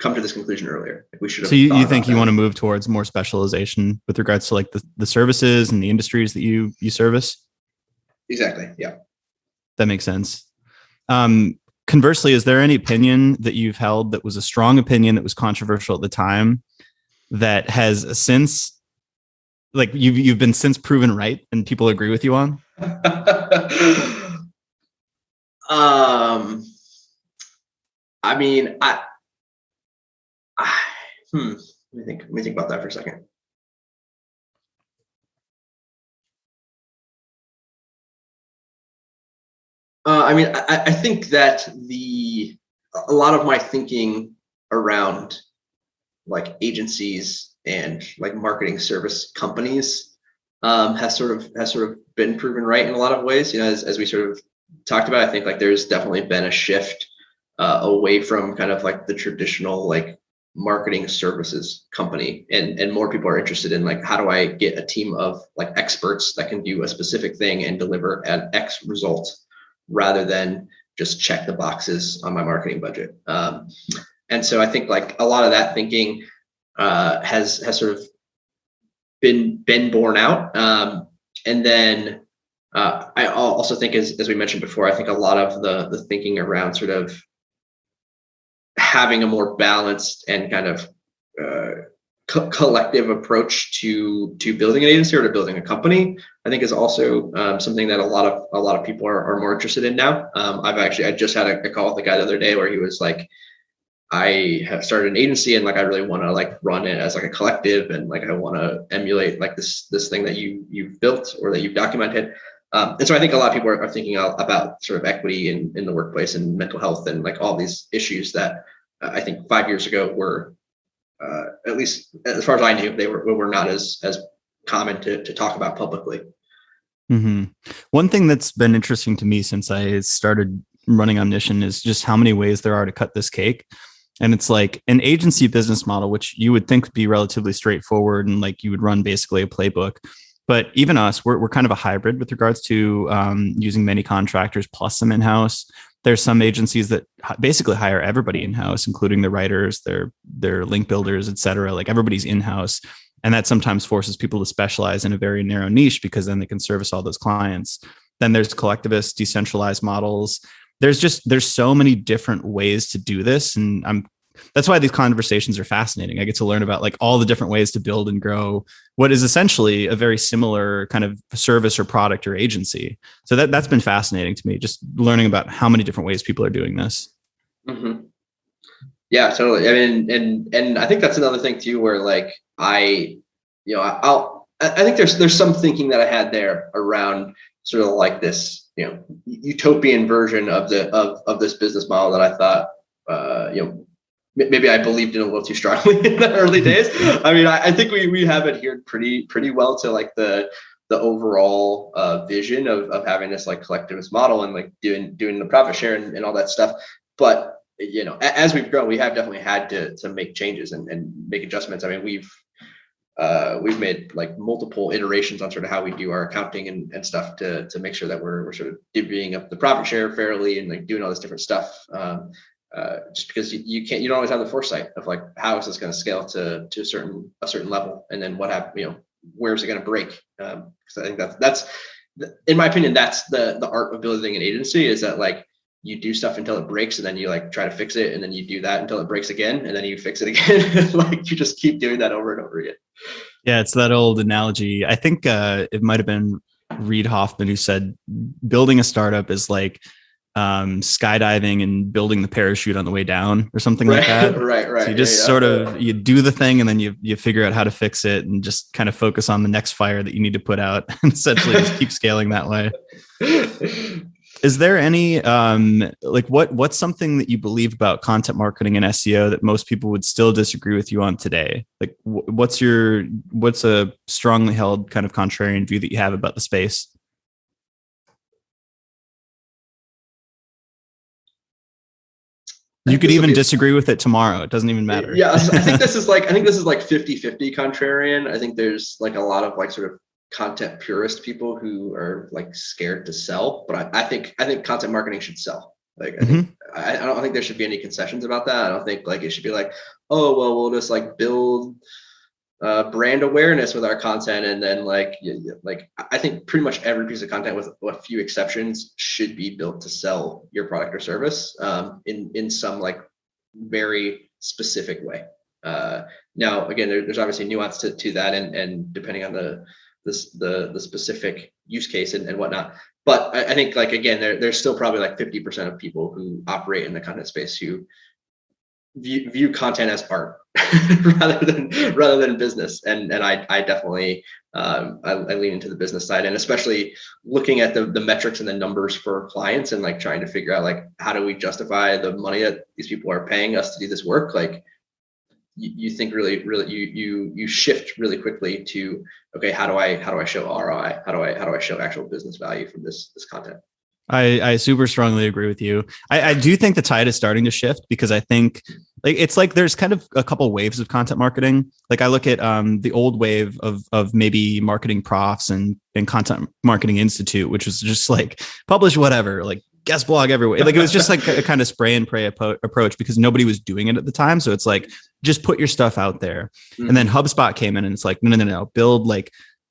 come to this conclusion earlier. Like we should have. So you think you want to move towards more specialization with regards to like the services and the industries that you service? Exactly. Yeah. That makes sense. Conversely, is there any opinion that you've held that was a strong opinion that was controversial at the time that has since, like you've been since proven right and people agree with you on? I mean, let me think about that for a second. I think that a lot of my thinking around like agencies and like marketing service companies has sort of been proven right in a lot of ways. As we sort of talked about, I think like there's definitely been a shift away from kind of like the traditional like marketing services company, and more people are interested in like, how do I get a team of like experts that can do a specific thing and deliver an X result rather than just check the boxes on my marketing budget. And so I think like a lot of that thinking has sort of been borne out. And then I also think, as we mentioned before, I think a lot of the thinking around sort of having a more balanced and kind of collective approach to building an agency or to building a company, I think is also something that a lot of people are more interested in now. I just had a call with a guy the other day where he was like, I have started an agency and like I really want to like run it as like a collective, and like I want to emulate like this thing that you've built or that you've documented. And so I think a lot of people are thinking about sort of equity in the workplace and mental health and like all these issues that I think 5 years ago were, at least as far as I knew, they were not as common to talk about publicly. Mm-hmm. One thing that's been interesting to me since I started running Omniscient is just how many ways there are to cut this cake. And it's like an agency business model, which you would think would be relatively straightforward and like you would run basically a playbook. But even us, we're kind of a hybrid with regards to using many contractors plus some in-house. There's some agencies that basically hire everybody in-house, including the writers, their link builders, et cetera. Like everybody's in-house. And that sometimes forces people to specialize in a very narrow niche because then they can service all those clients. Then there's collectivist, decentralized models. There's so many different ways to do this. And that's why these conversations are fascinating. I get to learn about like all the different ways to build and grow what is essentially a very similar kind of service or product or agency. So that's been fascinating to me, just learning about how many different ways people are doing this. Mm-hmm. Yeah, totally. I mean, and I think that's another thing too, where like I think there's some thinking that I had there around sort of like this, utopian version of this business model that I thought, maybe I believed in a little too strongly in the early days. I mean, I think we have adhered pretty well to like the overall vision of having this like collectivist model and like doing the profit share and all that stuff. But as we've grown, we have definitely had to make changes and make adjustments. I mean, we've made like multiple iterations on sort of how we do our accounting and stuff to make sure that we're sort of divvying up the profit share fairly and like doing all this different stuff. Just because you don't always have the foresight of like, how is this going to scale to a certain level, and then what happens, where is it going to break? Because I think that's in my opinion, that's the art of building an agency, is that like you do stuff until it breaks, and then you like try to fix it, and then you do that until it breaks again, and then you fix it again. Like you just keep doing that over and over again. Yeah, it's that old analogy. I think it might have been Reid Hoffman who said building a startup is like skydiving and building the parachute on the way down or something like that. Right. So you just sort of, you do the thing and then you figure out how to fix it and just kind of focus on the next fire that you need to put out and essentially just keep scaling that way. Is there any, like what's something that you believe about content marketing and SEO that most people would still disagree with you on today? Like what's a strongly held kind of contrarian view that you have about the space? You could even disagree with it tomorrow. It doesn't even matter. Yeah. I think this is like 50-50 contrarian. I think there's like a lot of like sort of content purist people who are like scared to sell, but I think content marketing should sell. Like I don't think there should be any concessions about that. I don't think like it should be like, oh well, we'll just like build brand awareness with our content, and then like I think pretty much every piece of content, with a few exceptions, should be built to sell your product or service in some like very specific way. Now again, there's obviously nuance to that, and depending on the specific use case and whatnot. But I think like again, there's still probably like 50% of people who operate in the content space who view content as art rather than business, and I definitely I lean into the business side, and especially looking at the metrics and the numbers for clients, and like trying to figure out like how do we justify the money that these people are paying us to do this work. Like you think really you shift really quickly to, okay, how do I show ROI? How do I show actual business value from this content? I super strongly agree with you. I do think the tide is starting to shift, because I think like it's like there's kind of a couple waves of content marketing. Like I look at the old wave of maybe marketing profs and Content Marketing Institute, which was just like publish whatever, like guest blog everywhere. Like it was just like a kind of spray and pray approach, because nobody was doing it at the time. So it's like, just put your stuff out there. Mm-hmm. And then HubSpot came in and it's like, no,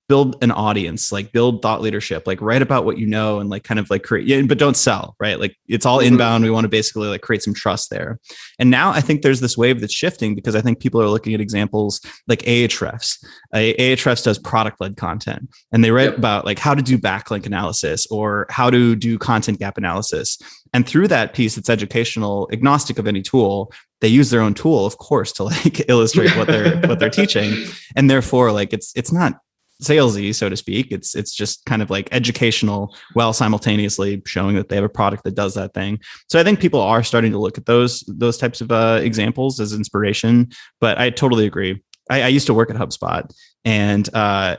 build an audience, like build thought leadership, like write about what you know, and like kind of like create, but don't sell, right? Like it's all inbound. We want to basically like create some trust there. And now I think there's this wave that's shifting, because I think people are looking at examples like Ahrefs. Ahrefs does product-led content, and they write about like how to do backlink analysis or how to do content gap analysis. And through that piece, it's educational, agnostic of any tool. They use their own tool, of course, to like illustrate what they're teaching. And therefore, like it's not salesy, so to speak. It's just kind of like educational, while simultaneously showing that they have a product that does that thing. So I think people are starting to look at those types of examples as inspiration. But I totally agree. I used to work at HubSpot, and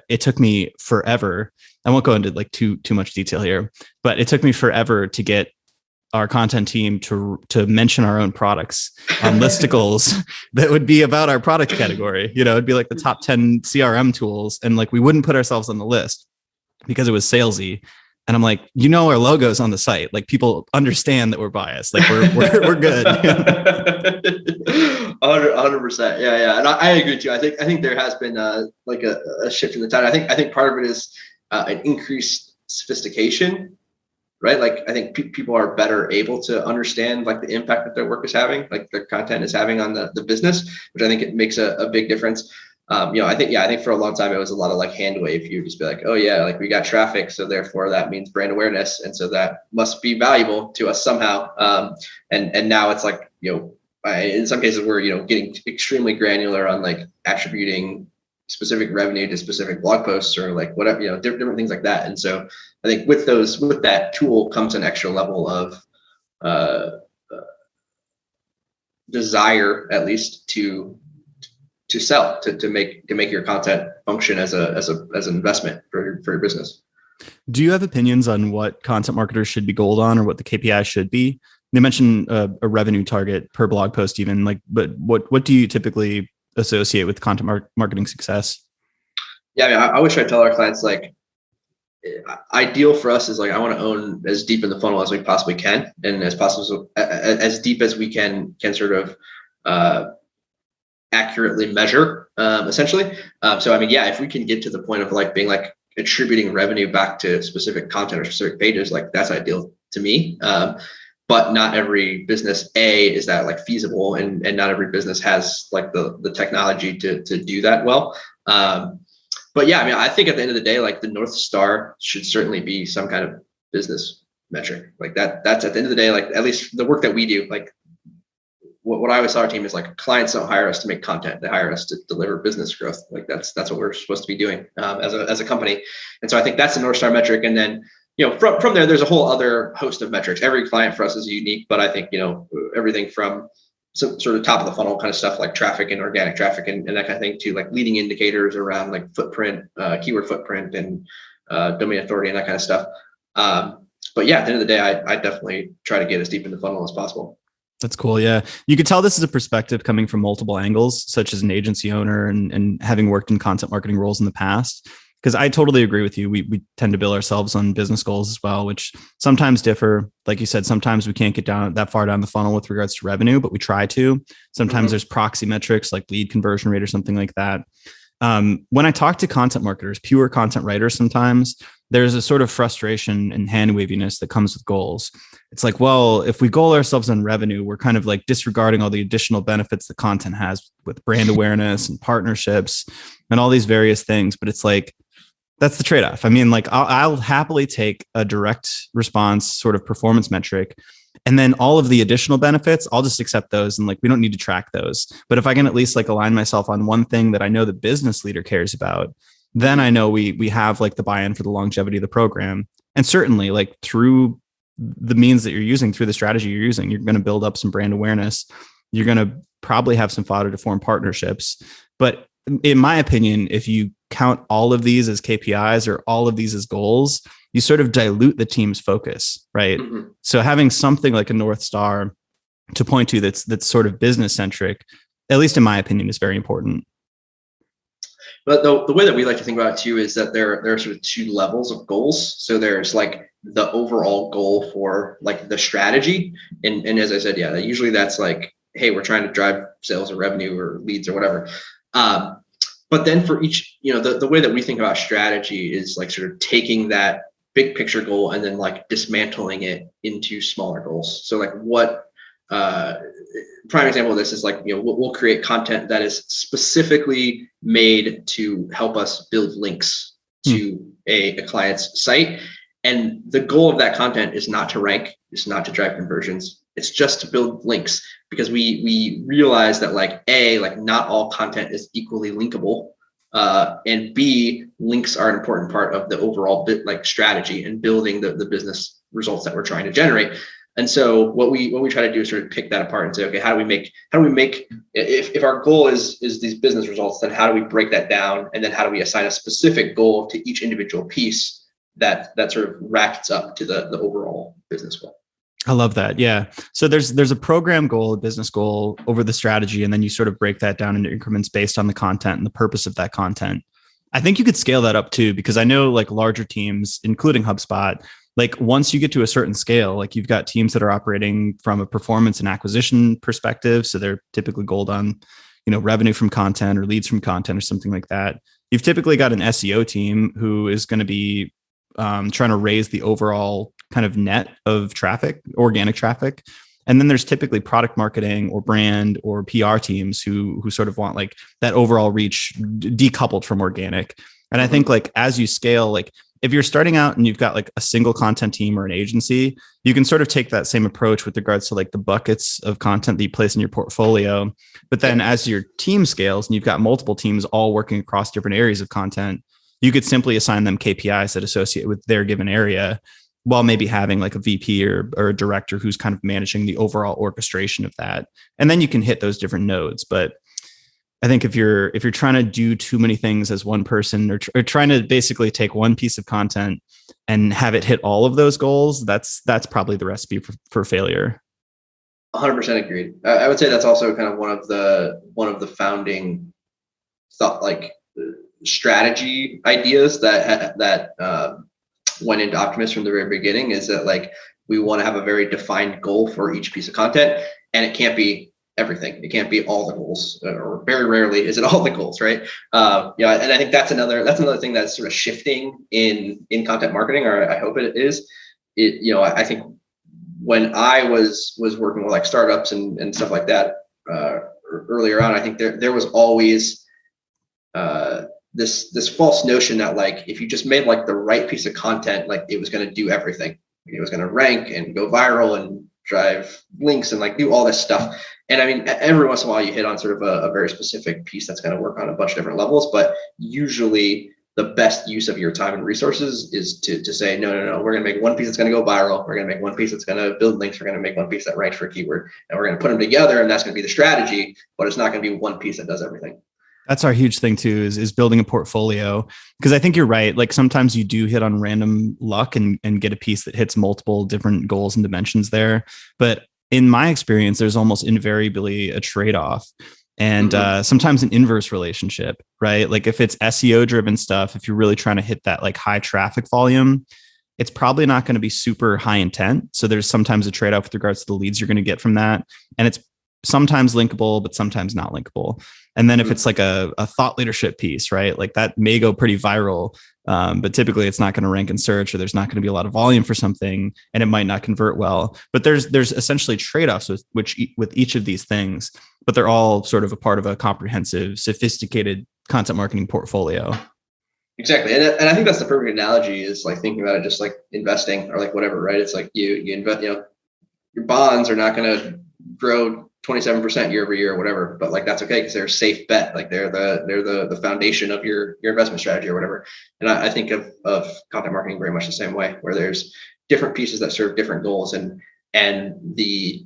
it took me forever. I won't go into like too much detail here, but it took me forever to get our content team to mention our own products on listicles that would be about our product category. You know, it'd be like the top 10 CRM tools, and like we wouldn't put ourselves on the list because it was salesy. And I'm like, our logo's on the site. Like people understand that we're biased. Like we're good. 100%. Yeah. And I agree too. I think there has been like a shift in the tide. I think part of it is an increased sophistication. Right. Like I think people are better able to understand like the impact that their work is having, like their content is having on the business, which I think it makes a big difference. I think for a long time, it was a lot of like hand wave. You just be like, oh yeah, like we got traffic, so therefore that means brand awareness. And so that must be valuable to us somehow. And now it's like, in some cases we're, getting extremely granular on like attributing specific revenue to specific blog posts or like whatever, different things like that. And so I think with that tool comes an extra level of desire, at least to sell, to make your content function as an investment for your business. Do you have opinions on what content marketers should be goaled on, or what the KPI should be? They mentioned a revenue target per blog post even, like, but what do you typically associate with content marketing success? Yeah, I mean, I always try to tell our clients, like, ideal for us is like, I want to own as deep in the funnel as we possibly can, and as deep as we can sort of accurately measure, essentially. So I mean, yeah, if we can get to the point of like being like attributing revenue back to specific content or specific pages, like that's ideal to me. but not every business is that like feasible, and not every business has like the technology to do that well. But yeah, I mean, I think at the end of the day, like the North Star should certainly be some kind of business metric like that. That's at the end of the day, like at least the work that we do, like what I always tell our team is like clients don't hire us to make content; they hire us to deliver business growth. Like that's what we're supposed to be doing as a company. And so I think that's the North Star metric. And then from there, there's a whole other host of metrics. Every client for us is unique, but I think everything from some sort of top of the funnel kind of stuff like traffic and organic traffic and that kind of thing to like leading indicators around like footprint, keyword footprint, and domain authority and that kind of stuff. But yeah, at the end of the day, I definitely try to get as deep in the funnel as possible. That's cool. Yeah. You could tell this is a perspective coming from multiple angles, such as an agency owner and having worked in content marketing roles in the past. Because I totally agree with you. We tend to bill ourselves on business goals as well, which sometimes differ. Like you said, sometimes we can't get down that far down the funnel with regards to revenue, but we try to. Sometimes there's proxy metrics like lead conversion rate or something like that. When I talk to content marketers, pure content writers, sometimes there's a sort of frustration and hand waviness that comes with goals. It's like, well, if we goal ourselves on revenue, we're kind of like disregarding all the additional benefits that content has with brand awareness and partnerships and all these various things. But it's like, that's the trade-off. I mean, like I'll happily take a direct response sort of performance metric, and then all of the additional benefits, I'll just accept those. And like, we don't need to track those. But if I can at least like align myself on one thing that I know the business leader cares about, then I know we have like the buy-in for the longevity of the program. And certainly like through the means that you're using, through the strategy you're using, you're going to build up some brand awareness. You're going to probably have some fodder to form partnerships. But in my opinion, if you count all of these as KPIs or all of these as goals, you sort of dilute the team's focus, right? Mm-hmm. So having something like a North Star to point to that's sort of business centric, at least in my opinion, is very important. But the way that we like to think about it too is that there are sort of two levels of goals. So there's like the overall goal for like the strategy. And as I said, yeah, usually that's like, hey, we're trying to drive sales or revenue or leads or whatever. But then for each, the way that we think about strategy is like sort of taking that big picture goal and then like dismantling it into smaller goals. So like prime example of this is like, we'll create content that is specifically made to help us build links to a client's site. And the goal of that content is not to rank, it's not to drive conversions. It's just to build links, because we realize that like not all content is equally linkable. And B, links are an important part of the overall strategy and building the business results that we're trying to generate. And so what we try to do is sort of pick that apart and say, okay, how do we make if our goal is these business results, then how do we break that down? And then how do we assign a specific goal to each individual piece that sort of racks up to the overall business goal? I love that. Yeah. So there's a program goal, a business goal over the strategy, and then you sort of break that down into increments based on the content and the purpose of that content. I think you could scale that up too, because I know like larger teams, including HubSpot, like once you get to a certain scale, like you've got teams that are operating from a performance and acquisition perspective. So they're typically goaled on, revenue from content or leads from content or something like that. You've typically got an SEO team who is going to be trying to raise the overall kind of net of traffic, organic traffic. And then there's typically product marketing or brand or PR teams who sort of want like that overall reach decoupled from organic. And I think like as you scale, like if you're starting out and you've got like a single content team or an agency, you can sort of take that same approach with regards to like the buckets of content that you place in your portfolio. But then as your team scales and you've got multiple teams all working across different areas of content, you could simply assign them KPIs that associate with their given area, while maybe having like a VP or a director who's kind of managing the overall orchestration of that. And then you can hit those different nodes. But I think if you're trying to do too many things as one person, or trying to basically take one piece of content and have it hit all of those goals, that's probably the recipe for failure. 100% agreed. I would say that's also kind of one of the founding thought, like strategy ideas that went into Optimist from the very beginning, is that like we want to have a very defined goal for each piece of content, and it can't be everything. It can't be all the goals, or very rarely is it all the goals, right? And I think that's another thing that's sort of shifting in content marketing, or I hope it is. I think when I was working with like startups and stuff like that earlier on, I think there was always this false notion that like if you just made like the right piece of content, like it was going to do everything. It was going to rank and go viral and drive links and like do all this stuff. And I mean, every once in a while you hit on sort of a very specific piece that's going to work on a bunch of different levels, but usually the best use of your time and resources is to say, no, we're going to make one piece that's going to go viral. We're going to make one piece that's going to build links. We're going to make one piece that ranks for a keyword, and we're going to put them together, and that's going to be the strategy, but it's not going to be one piece that does everything. That's our huge thing too, is building a portfolio. Because I think you're right. Like sometimes you do hit on random luck and get a piece that hits multiple different goals and dimensions there. But in my experience, there's almost invariably a trade-off and sometimes an inverse relationship, right? Like if it's SEO driven stuff, if you're really trying to hit that like high traffic volume, it's probably not going to be super high intent. So there's sometimes a trade-off with regards to the leads you're going to get from that. And it's sometimes linkable, but sometimes not linkable. And then if it's like a thought leadership piece, right? Like that may go pretty viral, but typically it's not going to rank in search, or there's not going to be a lot of volume for something, and it might not convert well. But there's essentially trade-offs with each of these things, but they're all sort of a part of a comprehensive, sophisticated content marketing portfolio. Exactly. And I think that's the perfect analogy, is like thinking about it just like investing or like whatever, right? It's like you invest, your bonds are not going to grow 27% year over year or whatever, but like that's okay because they're a safe bet. Like they're the foundation of your investment strategy or whatever. And I think of content marketing very much the same way, where there's different pieces that serve different goals, and the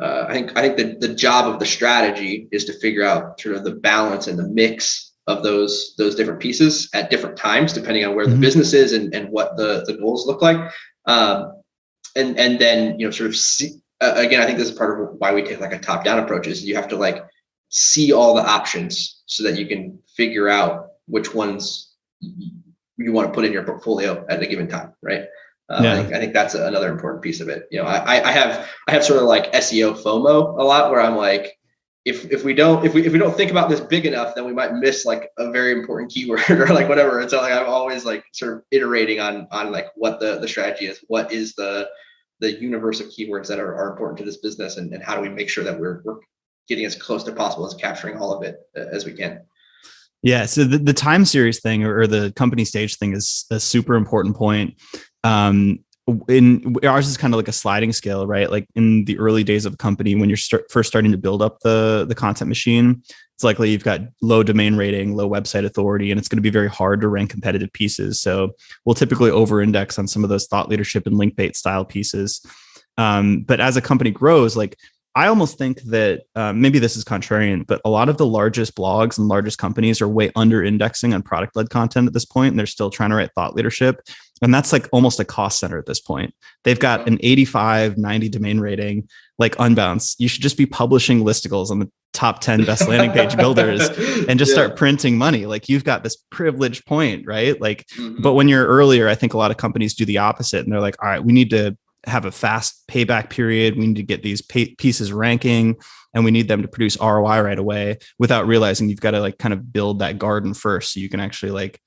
I think the job of the strategy is to figure out sort of the balance and the mix of those different pieces at different times, depending on where the business is and what the goals look like. And then sort of see. Again, I think this is part of why we take like a top-down approach, is you have to like see all the options so that you can figure out which ones you want to put in your portfolio at a given time, right? I think that's another important piece of it. I have sort of like SEO FOMO a lot, where I'm like, if we don't think about this big enough, then we might miss like a very important keyword or like whatever. And so like I'm always like sort of iterating on like what the strategy is, what is the universe of keywords that are important to this business, and how do we make sure that we're getting as close to possible as capturing all of it as we can. Yeah. So the time series thing or the company stage thing is a super important point. In ours is kind of like a sliding scale, right? Like in the early days of a company, when you're first starting to build up the content machine, it's likely you've got low domain rating, low website authority, and it's going to be very hard to rank competitive pieces. So we'll typically over-index on some of those thought leadership and link bait style pieces. But as a company grows, like I almost think that maybe this is contrarian, but a lot of the largest blogs and largest companies are way under indexing on product-led content at this point, and they're still trying to write thought leadership. And that's like almost a cost center at this point. They've got an 85, 90 domain rating, like Unbounce. You should just be publishing listicles on the top 10 best landing page builders and just start printing money. Like you've got this privileged point, right? Like, but when you're earlier, I think a lot of companies do the opposite, and they're like, all right, we need to have a fast payback period. We need to get these pieces ranking, and we need them to produce ROI right away, without realizing you've got to like kind of build that garden first, so you can actually like,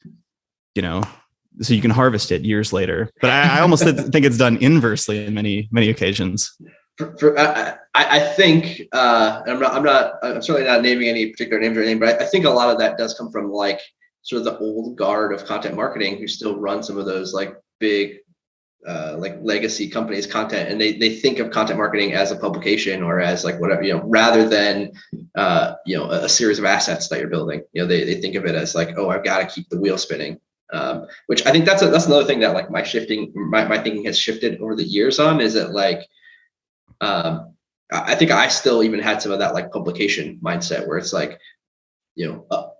so you can harvest it years later. But I almost think it's done inversely in many occasions. I think, I'm certainly not naming any particular names or anything, but I think a lot of that does come from like sort of the old guard of content marketing, who still run some of those like big like legacy companies content, and they think of content marketing as a publication or as like whatever, rather than a series of assets that you're building. They think of it as like, oh, I've got to keep the wheel spinning. Which I think that's another thing that like my thinking has shifted over the years on, is that like I think I still even had some of that like publication mindset, where it's like,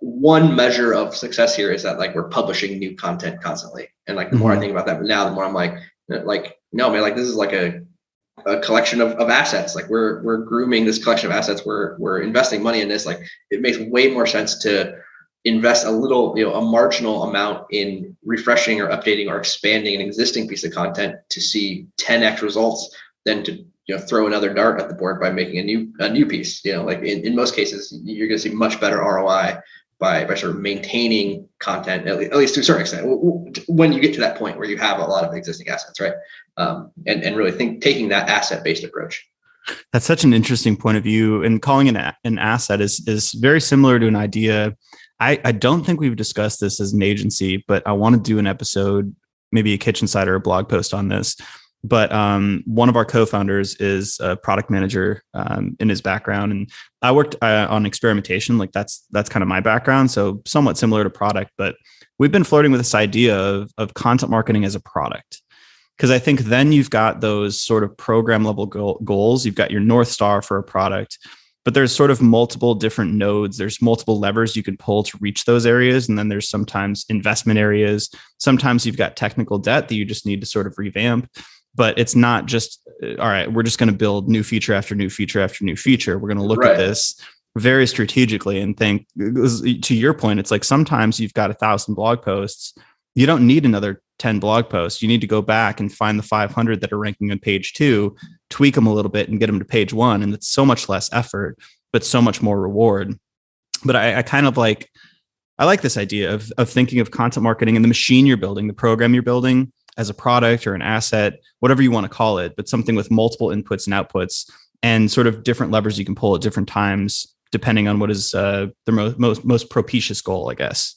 one measure of success here is that like we're publishing new content constantly. And like the more I think about that now, the more I'm like, no, man, like this is like a collection of assets. Like we're grooming this collection of assets. We're investing money in this. Like it makes way more sense to invest a little, a marginal amount in refreshing or updating or expanding an existing piece of content to see 10x results than to throw another dart at the board by making a new piece. Like in most cases, you're going to see much better ROI by sort of maintaining content, at least to a certain extent, when you get to that point where you have a lot of existing assets, right? And really taking that asset-based approach. That's such an interesting point of view, and calling it an asset is very similar to an idea. I don't think we've discussed this as an agency, but I want to do an episode, maybe a kitchen side or a blog post on this. But one of our co-founders is a product manager in his background, and I worked on experimentation. Like that's kind of my background, so somewhat similar to product. But we've been flirting with this idea of content marketing as a product, because I think then you've got those sort of program level goals. You've got your North Star for a product, but there's sort of multiple different nodes. There's multiple levers you can pull to reach those areas. And then there's sometimes investment areas. Sometimes you've got technical debt that you just need to sort of revamp. But it's not just, all right, we're just going to build new feature after new feature after new feature. We're going to look at this very strategically and think, to your point, it's like sometimes you've got 1,000 blog posts. You don't need another 10 blog posts. You need to go back and find the 500 that are ranking on page 2, tweak them a little bit and get them to page 1. And it's so much less effort, but so much more reward. But I kind of like, I like this idea of thinking of content marketing and the machine you're building, the program you're building as a product or an asset, whatever you want to call it, but something with multiple inputs and outputs and sort of different levers you can pull at different times, depending on what is the most propitious goal, I guess.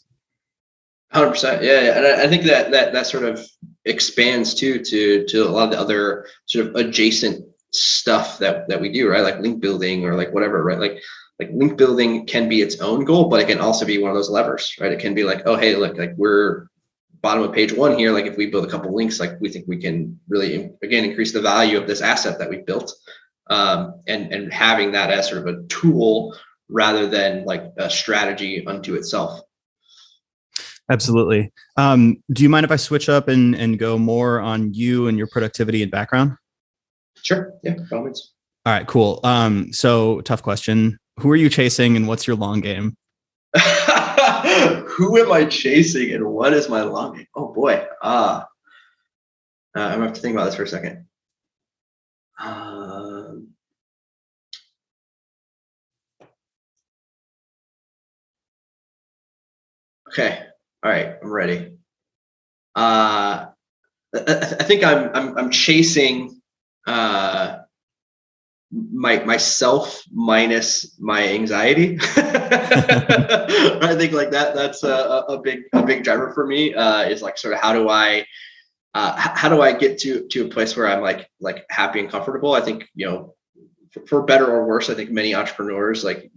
100%. Yeah. And I think that sort of expands too to a lot of the other sort of adjacent stuff that we do, right? Like link building or like whatever, right? Like link building can be its own goal, but it can also be one of those levers, right? It can be like, oh, hey, look, like we're bottom of page 1 here. Like if we build a couple links, like we think we can really, again, increase the value of this asset that we built. And having that as sort of a tool rather than like a strategy unto itself. Absolutely. Do you mind if I switch up and go more on you and your productivity and background? Sure. Yeah, by all means. All right, cool. So tough question. Who are you chasing and what's your long game? Who am I chasing and what is my long game? Oh boy. I'm gonna have to think about this for a second. Okay. All right. I'm ready. I think I'm chasing myself minus my anxiety. I think like that's a big driver for me, is like sort of how do I get to a place where I'm like happy and comfortable. I think, for better or worse, I think many entrepreneurs like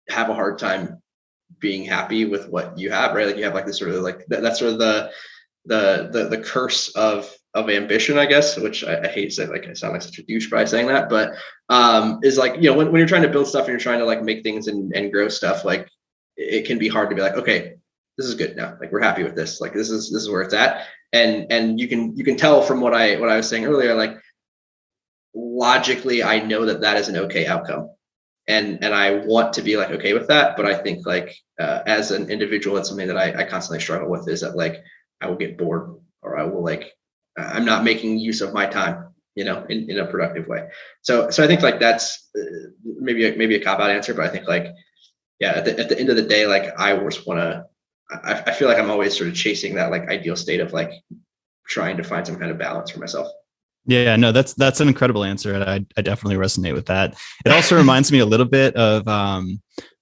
have a hard time being happy with what you have, right? Like you have like this sort of like that's sort of the curse of ambition, I guess, which I hate saying, like I sound like such a douche by saying that, but is like, when you're trying to build stuff and you're trying to like make things and grow stuff, like it can be hard to be like, okay, this is good now. Like we're happy with this. Like this is where it's at. And you can tell from what I was saying earlier, like logically, I know that is an okay outcome. And I want to be like, okay with that. But I think like, as an individual, it's something that I constantly struggle with, is that like, I will get bored, or I will like, I'm not making use of my time, in a productive way. So I think like that's maybe a cop out answer, but I think like, yeah, at the end of the day, like I always want to, I feel like I'm always sort of chasing that like ideal state of like trying to find some kind of balance for myself. Yeah, no, that's an incredible answer. And I definitely resonate with that. It also reminds me a little bit of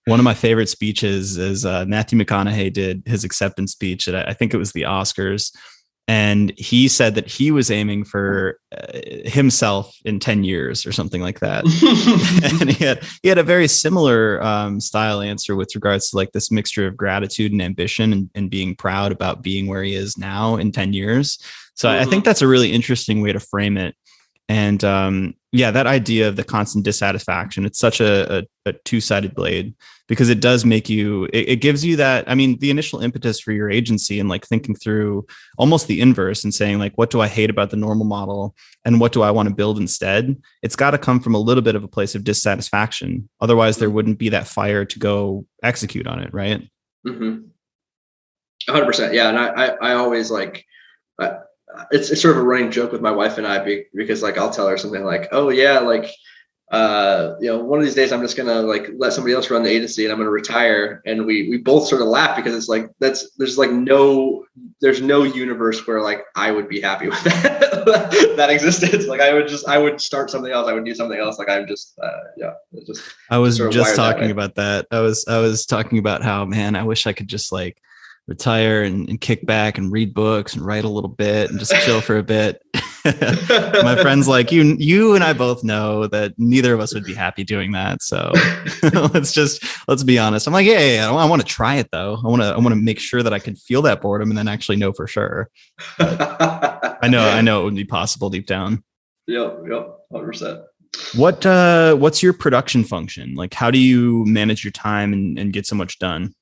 one of my favorite speeches is Matthew McConaughey did his acceptance speech at, I think it was the Oscars. And he said that he was aiming for himself in 10 years or something like that. And he had a very similar style answer with regards to like this mixture of gratitude and ambition and being proud about being where he is now in 10 years. So I think that's a really interesting way to frame it. And that idea of the constant dissatisfaction, it's such a two-sided blade, because it does make you, it gives you that, I mean, the initial impetus for your agency and like thinking through almost the inverse and saying like, what do I hate about the normal model and what do I want to build instead? It's got to come from a little bit of a place of dissatisfaction. Otherwise there wouldn't be that fire to go execute on it. Right. 100%. Yeah. And I always like, it's sort of a running joke with my wife and I, because like I'll tell her something like, oh yeah, like one of these days I'm just gonna like let somebody else run the agency and I'm gonna retire. And we both sort of laugh because it's like there's no universe where like I would be happy with that existence. Like I would start something else. I would do something else. Like I'm just I was sort of just wired that talking way. about that. I was talking about how, man, I wish I could just like retire and kick back and read books and write a little bit and just chill for a bit. My friends like you and I both know that neither of us would be happy doing that. So let's be honest. I'm like, yeah, I want to try it though. I want to make sure that I could feel that boredom and then actually know for sure. But I know it would be possible deep down. Yep, 100%. What's your production function? Like, how do you manage your time and get so much done?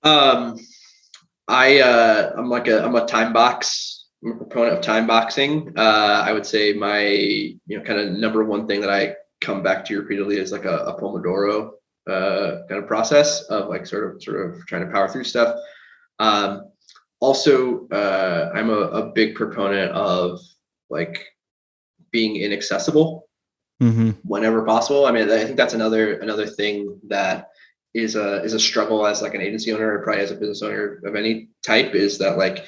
I'm a time box. I'm a proponent of time boxing. I would say my kind of number one thing that I come back to repeatedly is like a Pomodoro kind of process of like sort of trying to power through stuff. Also, I'm a big proponent of like being inaccessible whenever possible. I mean, I think that's another thing that is a struggle as like an agency owner, or probably as a business owner of any type, is that like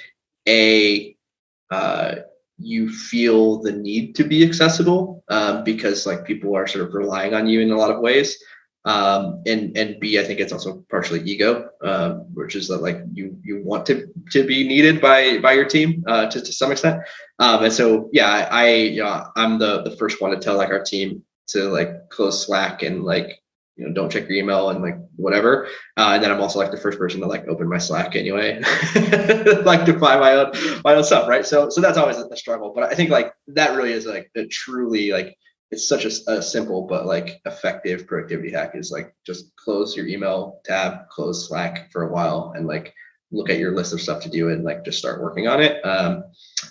you feel the need to be accessible because like people are sort of relying on you in a lot of ways. And B, I think it's also partially ego, which is that like you want to be needed by your team to some extent. And so yeah, I'm the first one to tell like our team to like close Slack and like don't check your email and like whatever. And then I'm also like the first person to like open my Slack anyway, like to find my own stuff, right? So that's always a struggle, but I think like that really is like a truly like it's such a simple but like effective productivity hack is like just close your email tab, close Slack for a while, and like look at your list of stuff to do and like just start working on it. I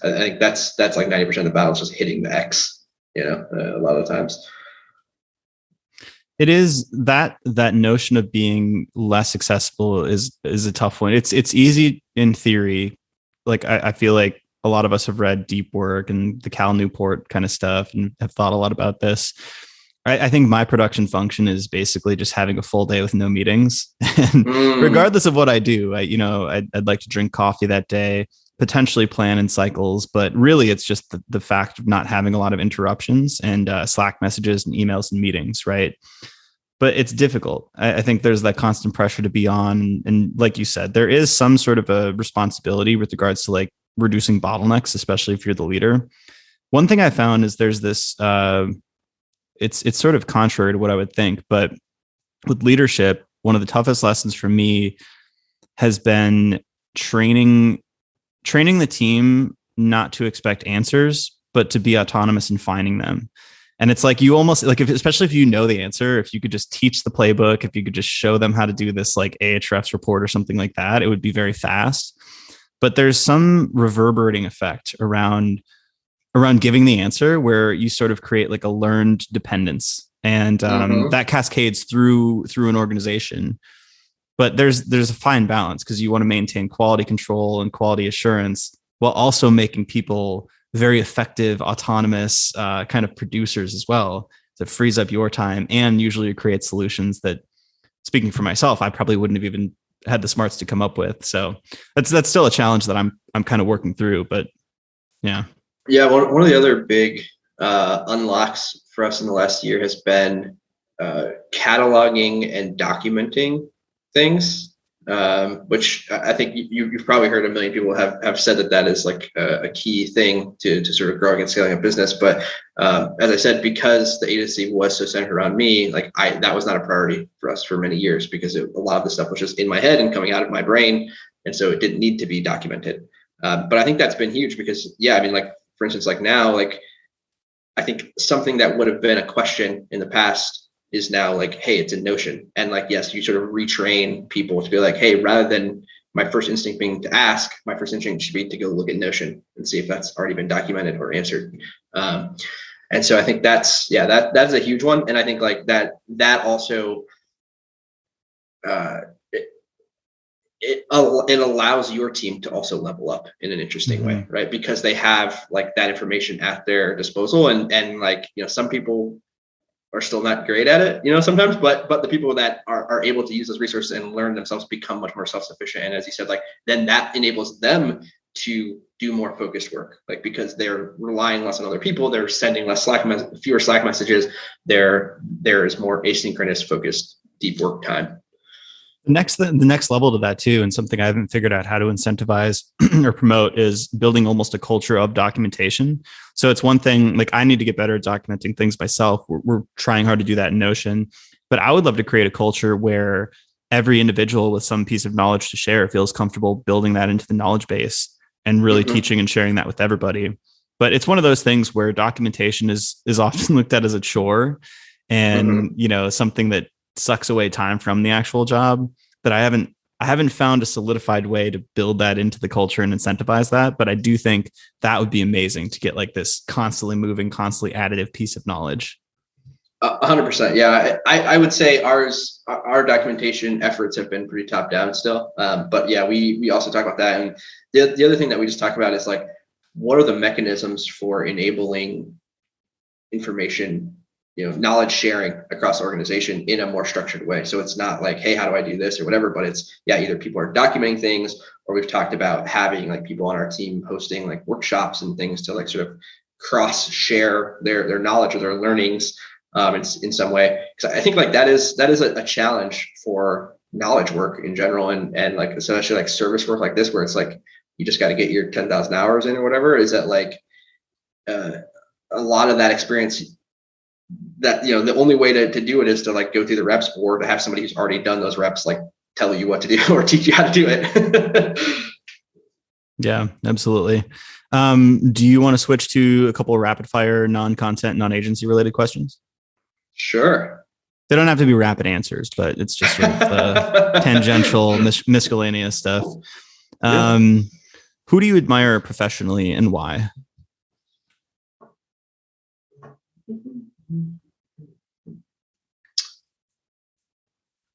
think that's like 90% of the battle is just hitting the X, a lot of the times. It is that notion of being less accessible is a tough one. It's easy in theory. Like I feel like a lot of us have read Deep Work and the Cal Newport kind of stuff and have thought a lot about this. I think my production function is basically just having a full day with no meetings. And regardless of what I do, I'd like to drink coffee that day, potentially plan in cycles, but really it's just the fact of not having a lot of interruptions and Slack messages and emails and meetings, right? But it's difficult. I think there's that constant pressure to be on. And like you said, there is some sort of a responsibility with regards to like reducing bottlenecks, especially if you're the leader. One thing I found is there's this, it's sort of contrary to what I would think, but with leadership, one of the toughest lessons for me has been training the team not to expect answers, but to be autonomous in finding them. And it's like you almost like, especially if you know the answer, if you could just teach the playbook, if you could just show them how to do this like Ahrefs report or something like that, it would be very fast. But there's some reverberating effect around giving the answer where you sort of create like a learned dependence, and that cascades through an organization. But there's a fine balance because you want to maintain quality control and quality assurance while also making people very effective, autonomous kind of producers as well. That frees up your time and usually creates solutions that, speaking for myself, I probably wouldn't have even had the smarts to come up with. So that's still a challenge that I'm kind of working through. But yeah. Yeah, one of the other big unlocks for us in the last year has been cataloging and documenting things, which I think you've probably heard a million people have said that is like a key thing to sort of growing and scaling a business. But as I said, because the agency was so centered around me, like that was not a priority for us for many years because a lot of the stuff was just in my head and coming out of my brain, and so it didn't need to be documented. But I think that's been huge because, yeah, I mean, like for instance, like now, like I think something that would have been a question in the past is now like, hey, it's in Notion. And like, yes, you sort of retrain people to be like, hey, rather than my first instinct being to ask, my first instinct should be to go look at Notion and see if that's already been documented or answered. And so I think that's a huge one. And I think like that also it allows your team to also level up in an interesting way, right? Because they have like that information at their disposal, and like, some people are still not great at it, sometimes, but the people that are able to use those resources and learn themselves become much more self-sufficient. And as you said, like, then that enables them to do more focused work, like, because they're relying less on other people, they're sending fewer Slack messages, there is more asynchronous, focused, deep work time. The next level to that too, and something I haven't figured out how to incentivize or promote, is building almost a culture of documentation. So it's one thing, like, I need to get better at documenting things myself. We're trying hard to do that in Notion, but I would love to create a culture where every individual with some piece of knowledge to share feels comfortable building that into the knowledge base and really teaching and sharing that with everybody. But it's one of those things where documentation is often looked at as a chore and, something that sucks away time from the actual job. But I haven't found a solidified way to build that into the culture and incentivize that. But I do think that would be amazing to get like this constantly moving, constantly additive piece of knowledge. 100%. Yeah. I would say our documentation efforts have been pretty top down still. But yeah, we also talk about that. And the other thing that we just talk about is like, what are the mechanisms for enabling information, knowledge sharing across the organization in a more structured way. So it's not like, hey, how do I do this or whatever, but it's, either people are documenting things, or we've talked about having like people on our team hosting like workshops and things to like sort of cross share their knowledge or their learnings in some way. Because I think like that is a challenge for knowledge work in general, and like especially like service work like this, where it's like you just got to get your 10,000 hours in or whatever. Is that like a lot of that experience that, the only way to do it is to like go through the reps, or to have somebody who's already done those reps like tell you what to do or teach you how to do it. Yeah, absolutely. Do you want to switch to a couple of rapid fire non-content, non-agency related questions? Sure. They don't have to be rapid answers, but it's just sort of the tangential miscellaneous stuff. Who do you admire professionally and why?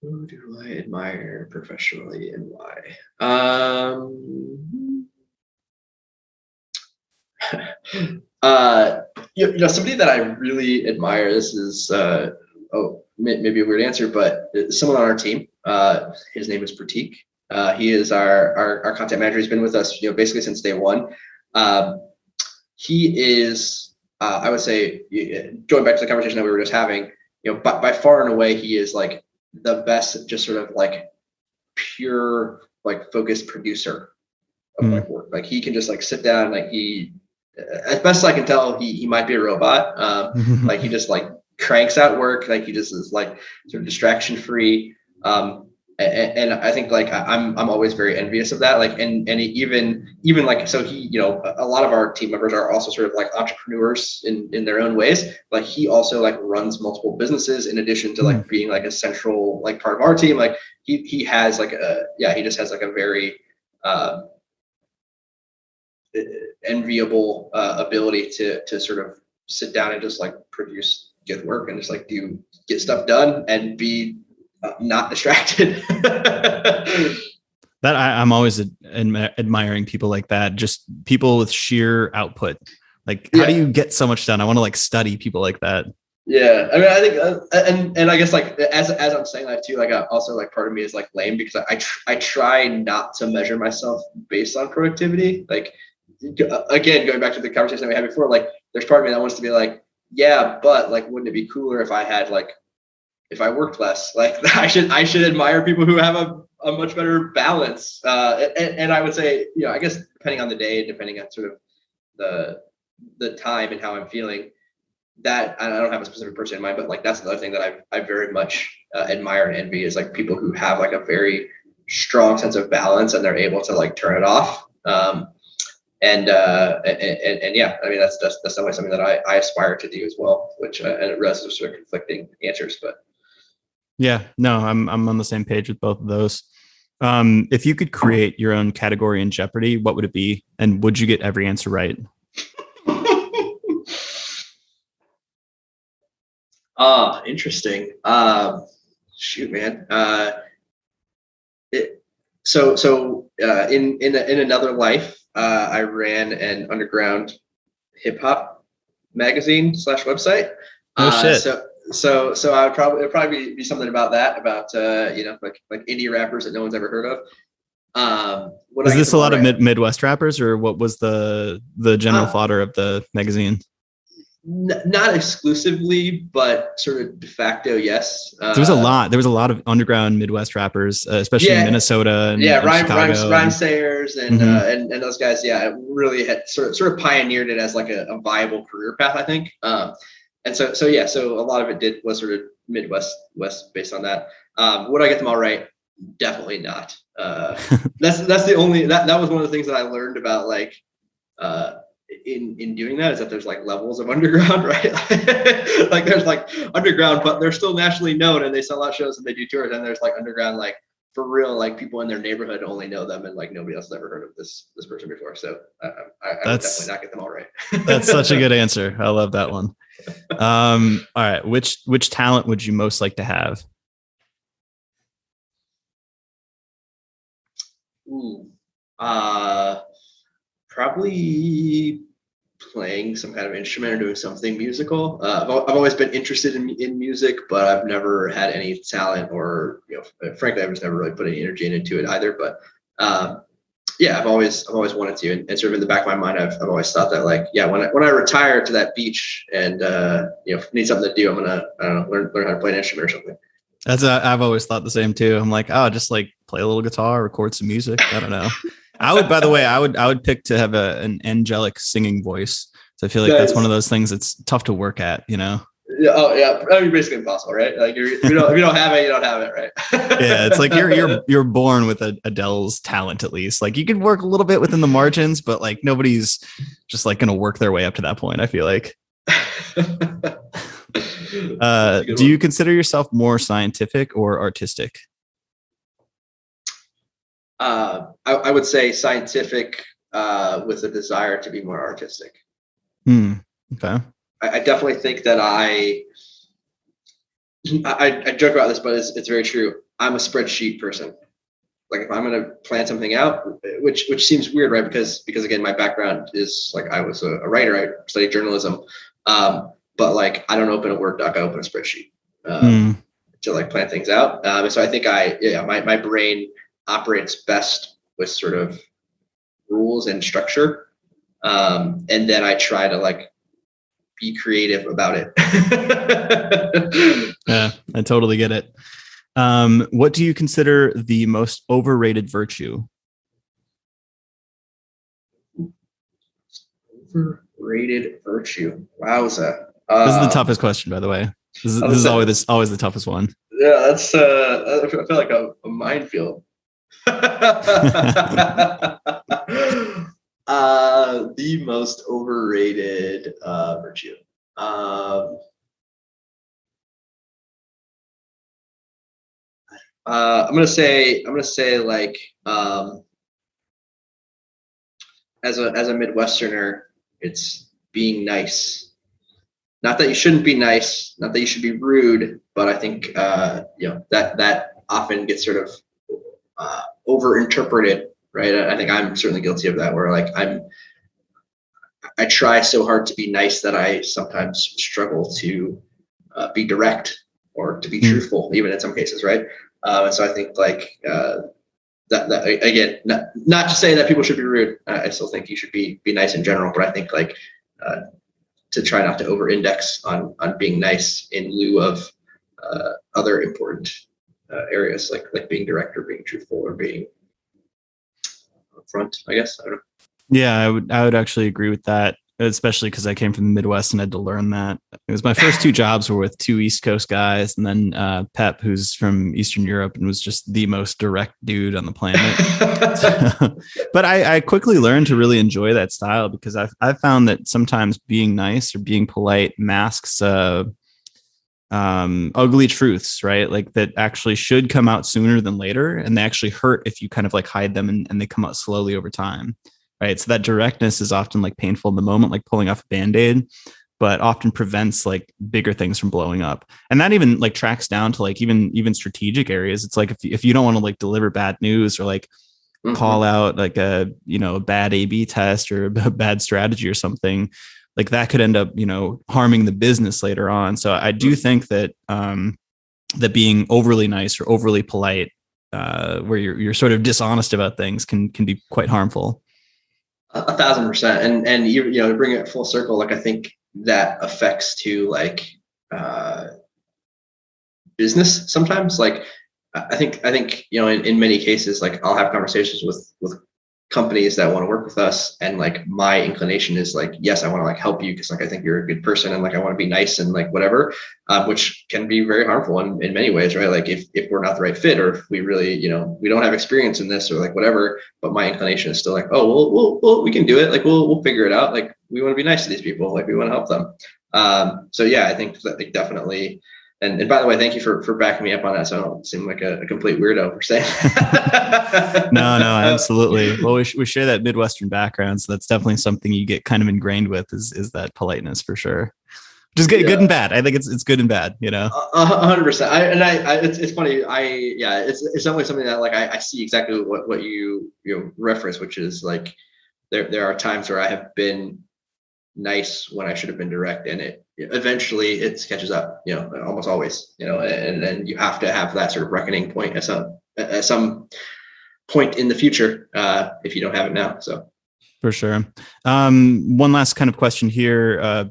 Who do I admire professionally and why? Somebody that I really admire, this is maybe a weird answer, but someone on our team. His name is Pratik. He is our content manager. He's been with us, basically since day one. He is, I would say, going back to the conversation that we were just having, by far and away, he is like the best, just sort of like pure, like focused producer of like work. Like he can just like sit down, like he, as best as I can tell, he might be a robot. Like he just like cranks out work. Like he just is like sort of distraction free. And I think like I'm always very envious of that. Like, and even like, so he, a lot of our team members are also sort of like entrepreneurs in their own ways. Like he also like runs multiple businesses in addition to like being like a central like part of our team. Like he has like he just has like a very enviable ability to sort of sit down and just like produce good work and just like get stuff done and be not distracted. That I'm always admiring people like that, just people with sheer output. Like, how do you get so much done? I want to like study people like that. Yeah, I mean, I think, and I guess like as I'm saying that too, like also like part of me is like lame because I try not to measure myself based on productivity. Like again, going back to the conversation that we had before, like there's part of me that wants to be like, yeah, but like, wouldn't it be cooler if I worked less? Like I should admire people who have a much better balance. And I would say, I guess depending on the day, depending on sort of the time and how I'm feeling, that I don't have a specific person in mind, but like that's another thing that I very much admire and envy is like people who have like a very strong sense of balance and they're able to like turn it off. And yeah, I mean that's definitely something that I aspire to do as well, which and it rests with sort of conflicting answers, but. Yeah, no, I'm on the same page with both of those. If you could create your own category in Jeopardy, what would it be? And would you get every answer right? Interesting. Shoot, man. So In another life, I ran an underground hip hop magazine / website. Oh shit. So I would it'd probably be something about that, about like indie rappers that no one's ever heard of. Is this a lot of Midwest rappers, or what was the general fodder of the magazine? Not exclusively, but sort of de facto, yes. There was a lot of underground Midwest rappers, especially in Minnesota and Chicago. Rhyme Sayers and those guys. Yeah, really had sort of pioneered it as like a viable career path, I think. So a lot of it was sort of Midwest based on that. Would I get them all right? Definitely not. That's the only that was one of the things that I learned about, like, in doing that, is that there's like levels of underground, right? Like there's like underground, but they're still nationally known and they sell out shows and they do tours. And there's like underground, like for real, like people in their neighborhood only know them and like nobody else has ever heard of this person before. So I would definitely not get them all right. That's such a good answer. I love that one. All right, which talent would you most like to have? Probably playing some kind of instrument or doing something musical. I've always been interested in music, but I've never had any talent, or frankly, I've just never really put any energy into it either. But I've always wanted to, and sort of in the back of my mind, I've always thought that, like, when I retire to that beach and need something to do, I'm gonna learn how to play an instrument or something. I've always thought the same too. I'm like, just like play a little guitar, record some music. I don't know. I would pick to have an angelic singing voice. So I feel like that's one of those things that's tough to work at, Yeah. Oh yeah. I mean, basically impossible, right? Like if you don't have it, you don't have it, right? Yeah. It's like you're born with Adele's talent, at least. Like you can work a little bit within the margins, but like nobody's just like going to work their way up to that point, I feel like. Do you consider yourself more scientific or artistic? I would say scientific, with a desire to be more artistic. Okay. I definitely think that I joke about this, but it's very true. I'm a spreadsheet person. Like if I'm going to plan something out, which seems weird, right? Because again, my background is like, I was a writer. I studied journalism. But like, I don't open a Word doc, I open a spreadsheet to like plan things out. So I think my brain operates best with sort of rules and structure. And then I try to like be creative about it. Yeah, I totally get it. What do you consider the most overrated virtue? Overrated virtue. Wowza. This is the toughest question, by the way. This is always the toughest one. Yeah, that's I feel like a minefield. The most overrated virtue. I'm gonna say like, as a Midwesterner, it's being nice. Not that you shouldn't be nice, not that you should be rude, but I think that often gets sort of overinterpreted, right? I think I'm certainly guilty of that, where like I try so hard to be nice that I sometimes struggle to be direct or to be truthful, even in some cases, right? And so I think like that again, not to say that people should be rude. I still think you should be nice in general, but I think like to try not to over-index on being nice in lieu of other important areas, like being direct or being truthful or being upfront, I guess. I don't know. Yeah, I would actually agree with that, especially because I came from the Midwest and had to learn that. It was my first two jobs were with two East Coast guys, and then Pep, who's from Eastern Europe and was just the most direct dude on the planet. But I quickly learned to really enjoy that style, because I found that sometimes being nice or being polite masks ugly truths, right? Like that actually should come out sooner than later, and they actually hurt if you kind of like hide them and they come out slowly over time. Right. So that directness is often like painful in the moment, like pulling off a Band-Aid, but often prevents like bigger things from blowing up. And that even like tracks down to like even strategic areas. It's like if you don't want to like deliver bad news or like call out like a bad A/B test or a bad strategy or something, like that could end up harming the business later on. So I do think that that being overly nice or overly polite, where you're sort of dishonest about things, can be quite harmful. 1,000%. And to bring it full circle, like I think that affects to like business sometimes. Like I think in many cases, like I'll have conversations with companies that want to work with us, and like my inclination is like, yes, I want to like help you because like I think you're a good person, and like I want to be nice and like whatever, which can be very harmful in many ways, right? Like if we're not the right fit, or if we really we don't have experience in this or like whatever, but my inclination is still like, oh well we can do it, like we'll figure it out, like we want to be nice to these people, like we want to help them. So yeah, I think that like definitely. And by the way, thank you for backing me up on that, so I don't seem like a complete weirdo for saying. No, absolutely. Well, we share that Midwestern background, so that's definitely something you get kind of ingrained with is that politeness for sure. Which is good and bad. I think it's good and bad, 100%. It's funny. It's definitely something that like I see exactly what you reference, which is like there are times where I have been nice when I should have been direct, and it eventually catches up, almost always, and then you have to have that sort of reckoning point at some point in the future, if you don't have it now. So for sure. One last kind of question here,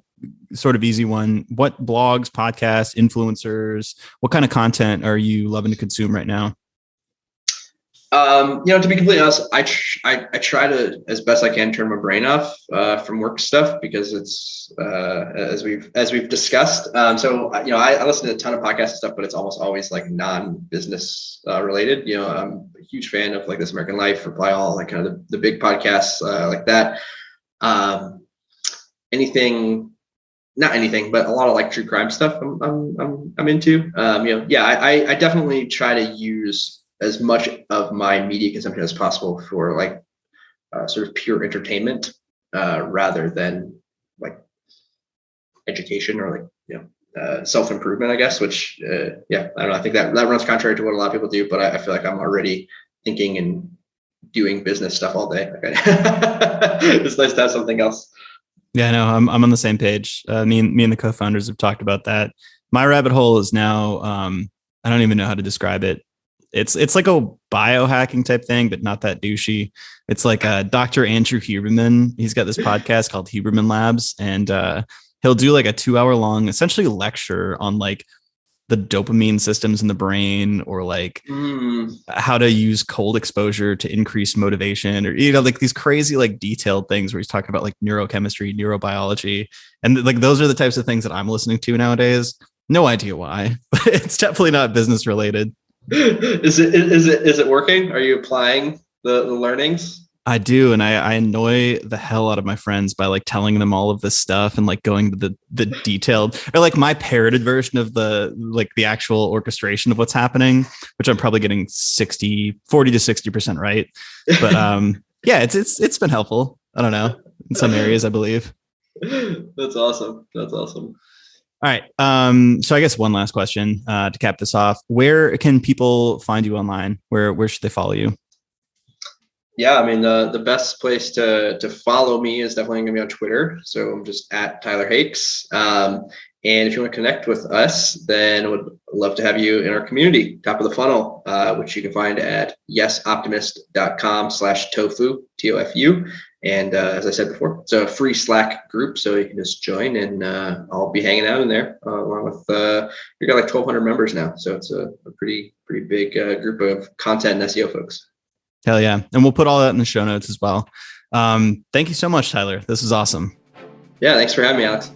sort of easy one. What blogs, podcasts, influencers, what kind of content are you loving to consume right now? To be completely honest, I try to, as best I can, turn my brain off from work stuff, because it's as we've discussed. So I listen to a ton of podcasts and stuff, but it's almost always like non-business related. I'm a huge fan of like This American Life, Reply All, like kind of the big podcasts like that. Not anything, but a lot of like true crime stuff I'm into. I definitely try to use as much of my media consumption as possible for like sort of pure entertainment, rather than like education or like self-improvement, I guess, which I don't know. I think that runs contrary to what a lot of people do, but I feel like I'm already thinking and doing business stuff all day. Okay. It's nice to have something else. Yeah, no, I'm on the same page. Me and the co-founders have talked about that. My rabbit hole is now, I don't even know how to describe it. It's like a biohacking type thing, but not that douchey. It's like Dr. Andrew Huberman. He's got this podcast called Huberman Labs, and he'll do like a 2-hour long, essentially lecture on like the dopamine systems in the brain, or like how to use cold exposure to increase motivation, or like these crazy like detailed things where he's talking about like neurochemistry, neurobiology, and like those are the types of things that I'm listening to nowadays. No idea why, but it's definitely not business related. Is it working? Are you applying the learnings? I do, and I annoy the hell out of my friends by like telling them all of this stuff and like going to the detailed, or like my parroted version of the actual orchestration of what's happening, which I'm probably getting 40 to 60% right. But yeah, it's been helpful. I don't know, in some areas, I believe. That's awesome. All right. So I guess one last question to cap this off. Where can people find you online? Where should they follow you? Yeah, I mean, the best place to follow me is definitely going to be on Twitter. So I'm just at Tyler Hakes. And if you want to connect with us, then I would love to have you in our community, top of the funnel, which you can find at yesoptimist.com/tofu, TOFU. And as I said before, it's a free Slack group, so you can just join, and I'll be hanging out in there along with, we've got like 1,200 members now. So it's a pretty big group of content and SEO folks. Hell yeah. And we'll put all that in the show notes as well. Thank you so much, Tyler. This is awesome. Yeah, thanks for having me, Alex.